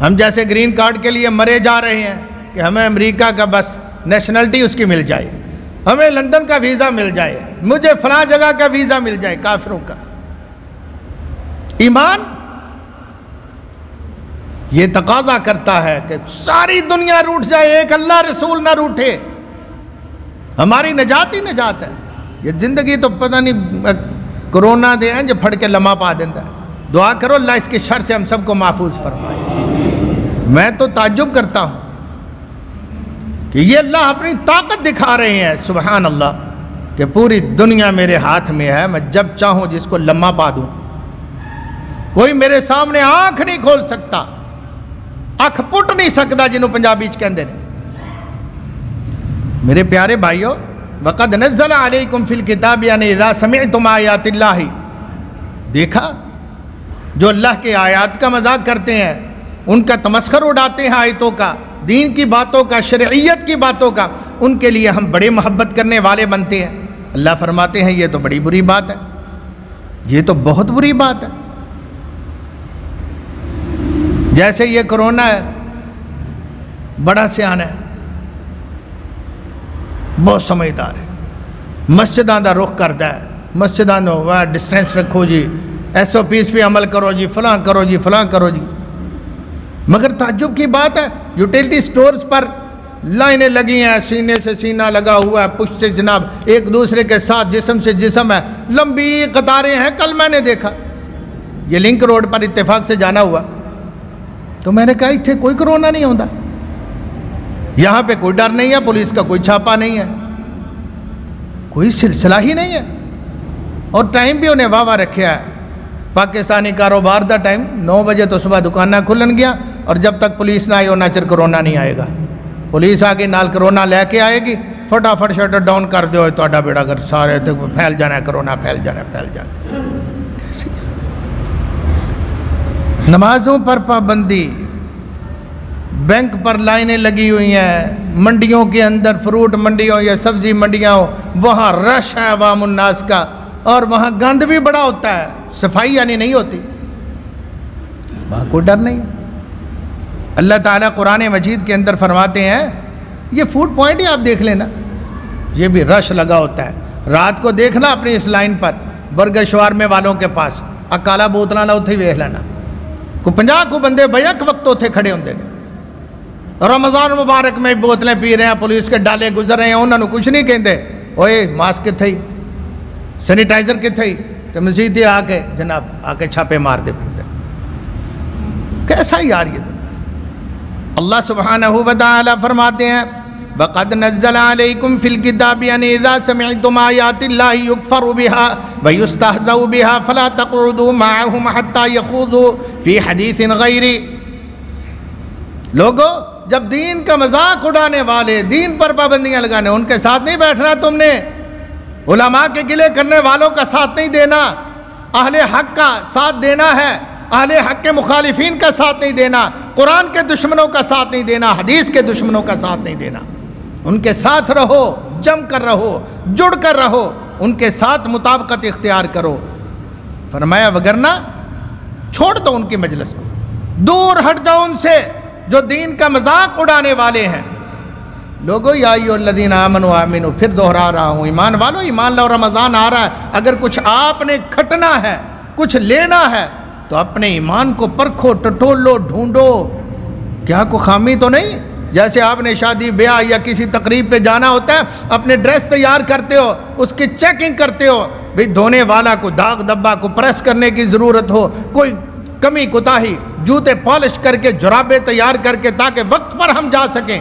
ہم جیسے گرین کارڈ کے لیے مرے جا رہے ہیں کہ ہمیں امریکہ کا بس نیشنلٹی اس کی مل جائے، ہمیں لندن کا ویزا مل جائے، مجھے فلاں جگہ کا ویزا مل جائے۔ کافروں کا ایمان یہ تقاضا کرتا ہے کہ ساری دنیا روٹھ جائے، ایک اللہ رسول نہ روٹھے، ہماری نجات ہی نجات ہے۔ یہ زندگی تو پتہ نہیں کرونا دے ہیں جو پھڑ کے لمحہ پا دیتا ہے۔ دعا کرو اللہ اس کے شر سے ہم سب کو محفوظ فرمائے۔ میں تو تعجب کرتا ہوں کہ یہ اللہ اپنی طاقت دکھا رہے ہیں، سبحان اللہ، کہ پوری دنیا میرے ہاتھ میں ہے، میں جب چاہوں جس کو لمحہ پا دوں، کوئی میرے سامنے آنکھ نہیں کھول سکتا، اکھ پٹ نہیں سکتا جنہوں پنجابی کہندے نے۔ میرے پیارے بھائیو، وَقَدْ نَزَّلَ عَلَيْكُمْ فِي الْكِتَابِ أَنْ إِذَا سَمِعْتُمْ آیَاتِ اللَّهِ، دیکھا جو اللہ کے آیات کا مذاق کرتے ہیں، ان کا تمسخر اڑاتے ہیں، آیتوں کا، دین کی باتوں کا، شرعیت کی باتوں کا، ان کے لیے ہم بڑے محبت کرنے والے بنتے ہیں۔ اللہ فرماتے ہیں یہ تو بڑی بری بات ہے، یہ تو بہت بری بات ہے۔ جیسے یہ کرونا ہے، بڑا سیاح ہے، بہت سمجھدار ہے، مسجداں دا رخ کرتا ہے، مسجداں نو ڈسٹینس رکھو جی، ایس او پیز پہ عمل کرو جی، فلاں کرو جی، فلاں کرو جی۔ مگر تعجب کی بات ہے یوٹیلٹی سٹورز پر لائنیں لگی ہیں، سینے سے سینہ لگا ہوا ہے، پشت سے جناب ایک دوسرے کے ساتھ جسم سے جسم ہے، لمبی قطاریں ہیں۔ کل میں نے دیکھا یہ لنک روڈ پر اتفاق سے جانا ہوا تو میں نے کہا اتنے کوئی کرونا نہیں ہوتا، یہاں پہ کوئی ڈر نہیں ہے، پولیس کا کوئی چھاپا نہیں ہے، کوئی سلسلہ ہی نہیں ہے، اور ٹائم بھی انہیں واہ رکھیا ہے۔ پاکستانی کاروبار دا ٹائم 9 بجے تو صبح دکانہ کھلن گیا، اور جب تک پولیس نہ آئے ہونا چر کرونا نہیں آئے گا۔ پولیس آگے نال کرونا لے کے آئے گی، فٹافٹ شٹر ڈاؤن کر دو، تو بیڑا گھر سارے پھیل جانا ہے، کرونا پھیل جانا ہے، پھیل جانا ہے۔ نمازوں پر پابندی، بینک پر لائنیں لگی ہوئی ہیں، منڈیوں کے اندر فروٹ منڈیوں یا سبزی منڈیاں ہو، وہاں رش ہے عوام الناس کا، اور وہاں گند بھی بڑا ہوتا ہے، صفائی یعنی نہیں ہوتی، وہاں کوئی ڈر نہیں ہے۔ اللہ تعالیٰ قرآن مجید کے اندر فرماتے ہیں، یہ فوڈ پوائنٹ ہی آپ دیکھ لینا، یہ بھی رش لگا ہوتا ہے، رات کو دیکھنا اپنی اس لائن پر برگر شوارمے والوں کے پاس اکالا بوتلاں نہ اتھے ویکھ لینا، کو 50 کو بندے بیک وقت اتھے کھڑے ہوندے نے، رمضان مبارک میں بوتلیں پی رہے ہیں، پولیس کے ڈالے گزر رہے ہیں، انہوں نے کچھ نہیں کہندے، اوئے ماسک کتھے ہی، سینیٹائزر کتھے ہی، تو مسجد آ کے جناب آ کے چھاپے مار دے پھرتے، کیسا یار یہ؟ اللہ سبحانہ و تعالی فرماتے ہیں وَقَدْ نَزَّلَ عَلَيْكُمْ فِي الْكِتَابِ أَنْ إِذَا سَمِعْتُمْ آيَاتِ اللَّهِ يُكْفَرُ بِهَا وَيُسْتَهْزَأُ بِهَا فَلَا تَقْعُدُوا مَعَهُمْ حَتَّى يَخُوضُوا فِي حَدِيثٍ غَيْرِهِ۔ لوگو جب دین کا مذاق اڑانے والے، دین پر پابندیاں لگانے، ان کے ساتھ نہیں بیٹھنا تم نے، علماء کے گلے کرنے والوں کا ساتھ نہیں دینا، اہل حق کا ساتھ دینا ہے، اہل حق کے مخالفین کا ساتھ نہیں دینا، قرآن کے دشمنوں کا ساتھ نہیں دینا، حدیث کے دشمنوں کا ساتھ نہیں دینا، ان کے ساتھ رہو، جم کر رہو، جڑ کر رہو، ان کے ساتھ مطابقت اختیار کرو۔ فرمایا وگرنہ چھوڑ دو ان کی مجلس کو، دور ہٹ جاؤ ان سے جو دین کا مذاق اڑانے والے ہیں۔ لوگو یا ایھا الذین آمنوا آمنوا، پھر دوہرا رہا ہوں، ایمان والو ایمان لاؤ، رمضان آ رہا ہے، اگر کچھ آپ نے کھٹنا ہے، کچھ لینا ہے تو اپنے ایمان کو پرکھو، ٹٹولو، ڈھونڈو، کیا کوئی خامی تو نہیں؟ جیسے آپ نے شادی بیاہ یا کسی تقریب پہ جانا ہوتا ہے، اپنے ڈریس تیار کرتے ہو، اس کی چیکنگ کرتے ہو، بھئی دھونے والا کو داغ دبا کو پریس کرنے کی ضرورت ہو، کوئی کمی کوتاہی، جوتے پالش کر کے، جرابیں تیار کر کے، تاکہ وقت پر ہم جا سکیں۔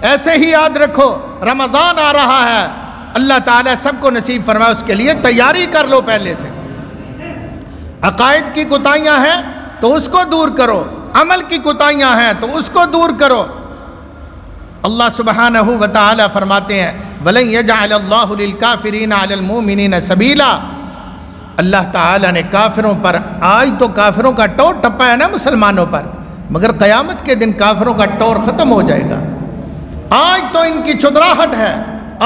ایسے ہی یاد رکھو رمضان آ رہا ہے، اللہ تعالیٰ سب کو نصیب فرمائے، اس کے لیے تیاری کر لو پہلے سے۔ عقائد کی کوتاہیاں ہیں تو اس کو دور کرو، عمل کی کوتاہیاں ہیں تو اس کو دور کرو۔ اللہ سبحانہ و تعالی فرماتے ہیں وَلَن يَجْعَلَ اللَّهُ لِلْكَافِرِينَ عَلَى الْمُؤْمِنِينَ سَبِيلًا، اللہ تعالیٰ نے کافروں پر، آج تو کافروں کا ٹور ٹپا ہے نا مسلمانوں پر، مگر قیامت کے دن کافروں کا ٹور ختم ہو جائے گا۔ آج تو ان کی چدراہٹ ہے،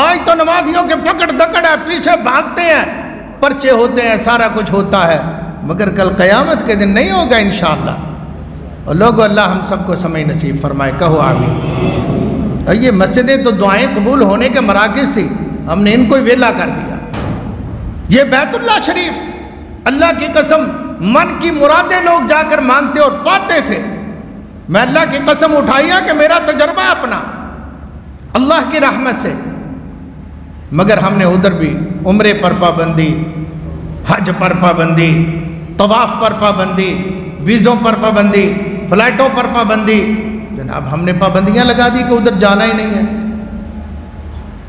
آج تو نمازیوں کے پکڑ دکڑ ہے، پیچھے بھاگتے ہیں، پرچے ہوتے ہیں، سارا کچھ ہوتا ہے، مگر کل قیامت کے دن نہیں ہوگا انشاءاللہ۔ اور لوگو اللہ ہم سب کو سمجھ نصیب فرمائے، کہو آمین۔ اور یہ مسجدیں تو دعائیں قبول ہونے کے مراکز تھی، ہم نے ان کو ویلا کر دیا۔ یہ بیت اللہ شریف، اللہ کی قسم من کی مرادیں لوگ جا کر مانگتے اور پاتے تھے۔ میں اللہ کی قسم اٹھائی ہے کہ میرا تجربہ اپنا اللہ کی رحمت سے، مگر ہم نے ادھر بھی عمرے پر پابندی، حج پر پابندی، طواف پر پابندی، ویزوں پر پابندی، فلائٹوں پر پابندی، جناب ہم نے پابندیاں لگا دی کہ ادھر جانا ہی نہیں ہے۔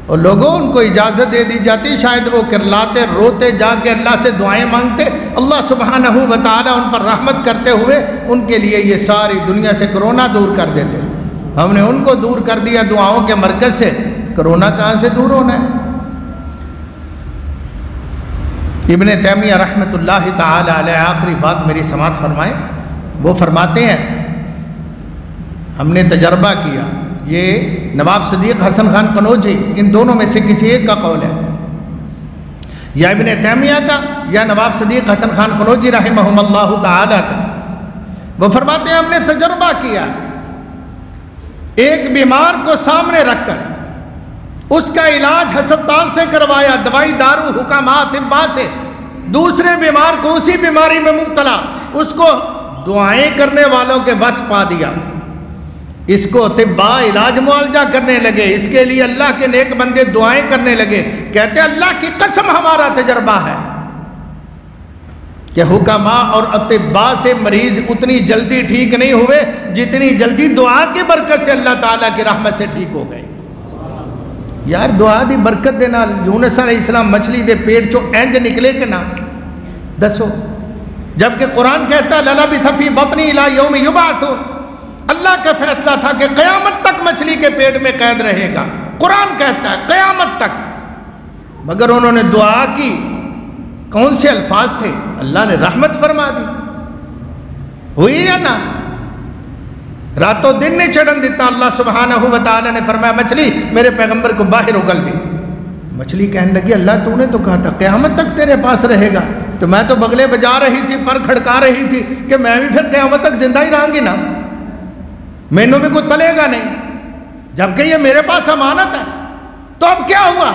اور لوگوں ان کو اجازت دے دی جاتی، شاید وہ کرلاتے روتے جا کے اللہ سے دعائیں مانگتے، اللہ سبحانہ و تعالی ان پر رحمت کرتے ہوئے ان کے لیے یہ ساری دنیا سے کرونا دور کر دیتے۔ ہم نے ان کو دور کر دیا دعاؤں کے مرکز سے، کرونا کہاں سے دور ہونا ہے؟ ابن تیمیہ رحمۃ اللہ تعالی علیہ آخری بات میری سماعت فرمائیں، وہ فرماتے ہیں ہم نے تجربہ کیا، یہ نواب صدیق حسن خان قنوجی، ان دونوں میں سے کسی ایک کا قول ہے، یا ابن تیمیہ کا یا نواب صدیق حسن خان قنوجی رحمہم اللہ تعالی کا۔ وہ فرماتے ہیں ہم نے تجربہ کیا، ایک بیمار کو سامنے رکھ کر اس کا علاج ہسپتال سے کروایا، دوائی دارو حکامات طباء سے، دوسرے بیمار کو اسی بیماری میں مبتلا، اس کو دعائیں کرنے والوں کے وس پا دیا، اس کو طباء علاج معالجہ کرنے لگے، اس کے لیے اللہ کے نیک بندے دعائیں کرنے لگے۔ کہتے ہیں اللہ کی قسم ہمارا تجربہ ہے کہ حکماء اور اطباء سے مریض اتنی جلدی ٹھیک نہیں ہوئے جتنی جلدی دعا کی برکت سے اللہ تعالیٰ کی رحمت سے ٹھیک ہو گئے۔ یار دعا دی برکت دینا، یونس علیہ السلام مچھلی دے پیٹ چو اینج نکلے کہ نہ دسو، جبکہ قرآن کہتا ہے لَلَبِثَ فِي بَطْنِهِ إِلَىٰ يَوْمِ يُبْعَثُونَ، اللہ کا فیصلہ تھا کہ قیامت تک مچھلی کے پیٹ میں قید رہے گا، قرآن کہتا ہے قیامت تک، مگر انہوں نے دعا کی، کون سے الفاظ تھے؟ اللہ نے رحمت فرما دی، ہوئی یا نہ؟ راتوں دن نہیں چڑھن دیتا، اللہ سبحانہ و تعالی نے فرمایا مچھلی میرے پیغمبر کو باہر اگل دی۔ مچھلی کہنے لگی اللہ تو نے تو کہا تھا قیامت تک تیرے پاس رہے گا، تو میں تو بغلے بجا رہی تھی، پر کھڑکا رہی تھی کہ میں بھی پھر قیامت تک زندہ ہی رہوں گی نا، مینوں بھی کوئی تلے گا نہیں، جبکہ یہ میرے پاس امانت ہے۔ تو اب کیا ہوا؟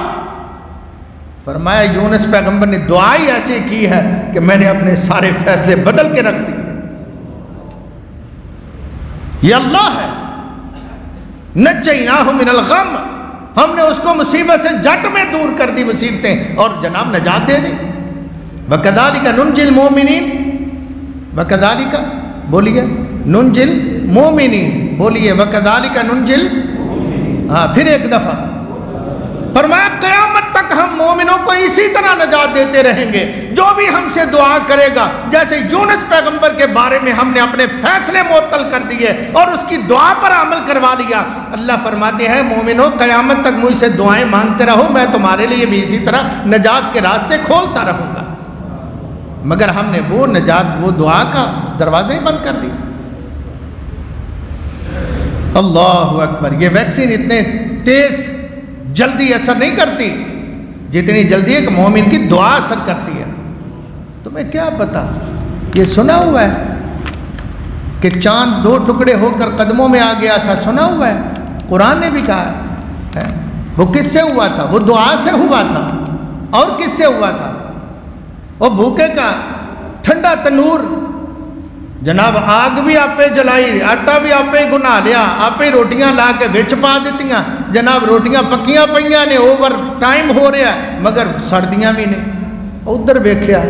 فرمایا یونس پیغمبر نے دعا ہی ایسی کی ہے کہ میں نے اپنے سارے فیصلے بدل کے رکھ دیے۔ یہ اللہ ہے، نجیناہ من الغم، ہم نے اس کو مصیبت سے جٹ میں دور کر دی مصیبتیں اور جناب نجات دے دی۔ وَكَذَلِكَ نُنْجِي الْمُؤْمِنِينَ، وَكَذَلِكَ بولیے نُنْجِي الْمُؤْمِنِينَ، بولیے وَكَذَلِكَ نُنْجِي، ہاں پھر ایک دفعہ فرمایا قیامت تک ہم مومنوں کو اسی طرح نجات دیتے رہیں گے۔ جو بھی ہم سے دعا کرے گا، جیسے یونس پیغمبر کے بارے میں ہم نے اپنے فیصلے معطل کر دیے اور اس کی دعا پر عمل کروا لیا، اللہ فرماتے ہیں مومنوں قیامت تک مجھ سے دعائیں مانگتے رہو، میں تمہارے لیے بھی اسی طرح نجات کے راستے کھولتا رہوں گا۔ مگر ہم نے وہ نجات، وہ دعا کا دروازے ہی بند کر دی۔ اللہ اکبر۔ یہ ویکسین اتنے تیز جلدی اثر نہیں کرتی جتنی جلدی ایک مومن کی دعا اثر کرتی ہے۔ تمہیں کیا پتا، یہ سنا ہوا ہے کہ چاند 2 ٹکڑے ہو کر قدموں میں آ گیا تھا، سنا ہوا ہے، قرآن نے بھی کہا ہے۔ وہ کس سے ہوا تھا؟ وہ دعا سے ہوا تھا۔ اور کس سے ہوا تھا؟ وہ بھوکے کا ٹھنڈا تنور، جناب آگ بھی آپ پہ جلائی، آٹا بھی آپ پہ گنا لیا، آپ پہ روٹیاں لا کے وچ پا دیتیاں، جناب روٹیاں پکیاں پئیاں نے، اوور ٹائم ہو رہا ہے مگر سردیاں بھی نہیں۔ ادھر ویکھیا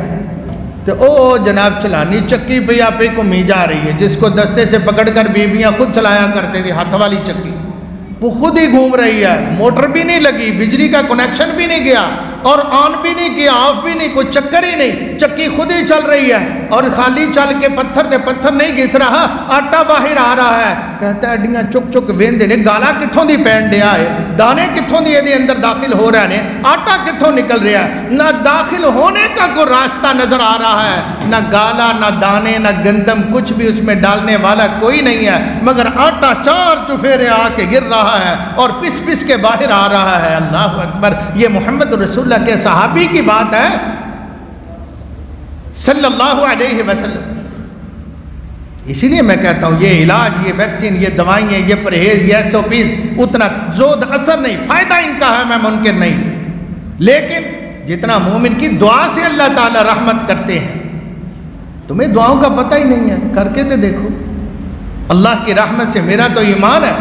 تو او جناب چلانی چکی پہ آپ پہ گھومی جا رہی ہے، جس کو دستے سے پکڑ کر بیویاں خود چلایا کرتے تھے، ہاتھ والی چکی، وہ خود ہی گھوم رہی ہے، موٹر بھی نہیں لگی، بجلی کا کنیکشن بھی نہیں گیا اور آن بھی نہیں کیا، آف بھی نہیں، کوئی چکر ہی نہیں، چکی خود ہی چل رہی ہے اور خالی چل کے پتھر تے پتھر نہیں گھس رہا، آٹا باہر آ رہا ہے۔ کہتا ہے اڈیاں چک چک ویندے نے، گالا کتھوں دی پین ڈیا ہے، دانے کتھوں دی دے اندر داخل ہو رہے نے، آٹا کتھوں نکل رہا ہے، نہ داخل ہونے کا کوئی راستہ نظر آ رہا ہے، نہ گالا، نہ دانے، نہ گندم، کچھ بھی اس میں ڈالنے والا کوئی نہیں ہے، مگر آٹا 4 چفیرے آ کے گر رہا ہے اور پس پس کے باہر آ رہا ہے۔ اللہ اکبر۔ یہ محمد رسول اللہ کے صحابی کی بات ہے صلی اللہ علیہ وسلم۔ اسی لیے میں کہتا ہوں یہ علاج، یہ ویکسین، یہ دوائیں، یہ پرہیز، یہ SOPs اتنا زود اثر نہیں، فائدہ ان کا ہے، میں منکر نہیں، لیکن جتنا مومن کی دعا سے اللہ تعالی رحمت کرتے ہیں، تمہیں دعاؤں کا پتہ ہی نہیں ہے، کر کے تو دیکھو۔ اللہ کی رحمت سے میرا تو ایمان ہے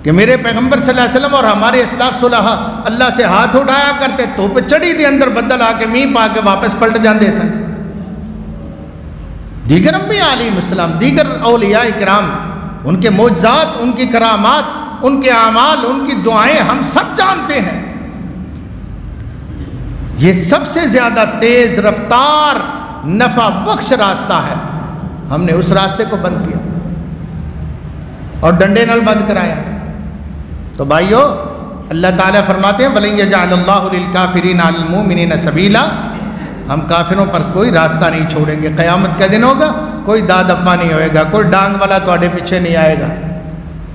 کہ میرے پیغمبر صلی اللہ علیہ وسلم اور ہمارے اسلاف صلحاء اللہ سے ہاتھ اٹھایا کرتے، تو پہ چڑھی دے اندر بدل آ کے مین پا کے واپس پلٹ جاندے سن۔ دیگر انبیاء علیہ السلام، دیگر اولیاء کرام، ان کے معجزات، ان کی کرامات، ان کے اعمال، ان کی دعائیں ہم سب جانتے ہیں۔ یہ سب سے زیادہ تیز رفتار نفع بخش راستہ ہے، ہم نے اس راستے کو بند کیا اور ڈنڈے نال بند کرایا۔ تو بھائیو اللہ تعالیٰ فرماتے ہیں وَلَن يَجْعَلَ اللَّهُ لِلْكَافِرِينَ عَلَى الْمُؤْمِنِينَ سَبِيلًا، ہم کافروں پر کوئی راستہ نہیں چھوڑیں گے۔ قیامت کا دن ہوگا، کوئی داد ابا نہیں ہوئے گا، کوئی ڈانگ والا تواڈے پیچھے نہیں آئے گا،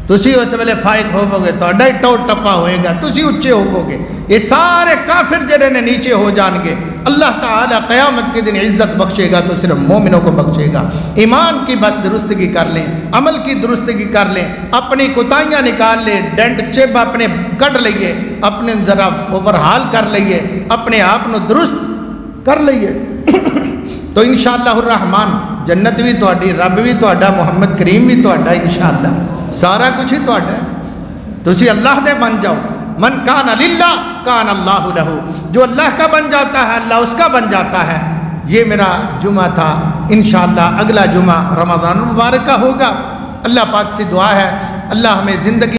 تسی اس ویلے فائق ہوو گے، تواڈا ہی ٹوٹ ٹپا ہوئے گا، تسی اچے ہوو گے، یہ سارے کافر جڑے نے نیچے ہو جان گے۔ اللہ تعالیٰ قیامت کے دن عزت بخشے گا تو صرف مومنوں کو بخشے گا۔ ایمان کی بس درستگی کر لیں، عمل کی درستگی کر لیں، اپنی کوتاہیاں نکال لیں، ڈینٹ چپ اپنے کٹ لئیے، اپنے ذرا اوورحال کر لئیے، اپنے آپ نو درست کر لئیے تو انشاءاللہ الرحمن جنت بھی تواڈی، رب بھی تواڈا، محمد کریم بھی تواڈا، انشاءاللہ سارا کچھ ہی تواڈا ہے۔ تسی اللہ دے بن جاؤ، من کان للہ کان اللہ لہو، جو اللہ کا بن جاتا ہے اللہ اس کا بن جاتا ہے۔ یہ میرا جمعہ تھا، انشاءاللہ اگلا جمعہ رمضان المبارک کا ہوگا۔ اللہ پاک سے دعا ہے اللہ ہمیں زندگی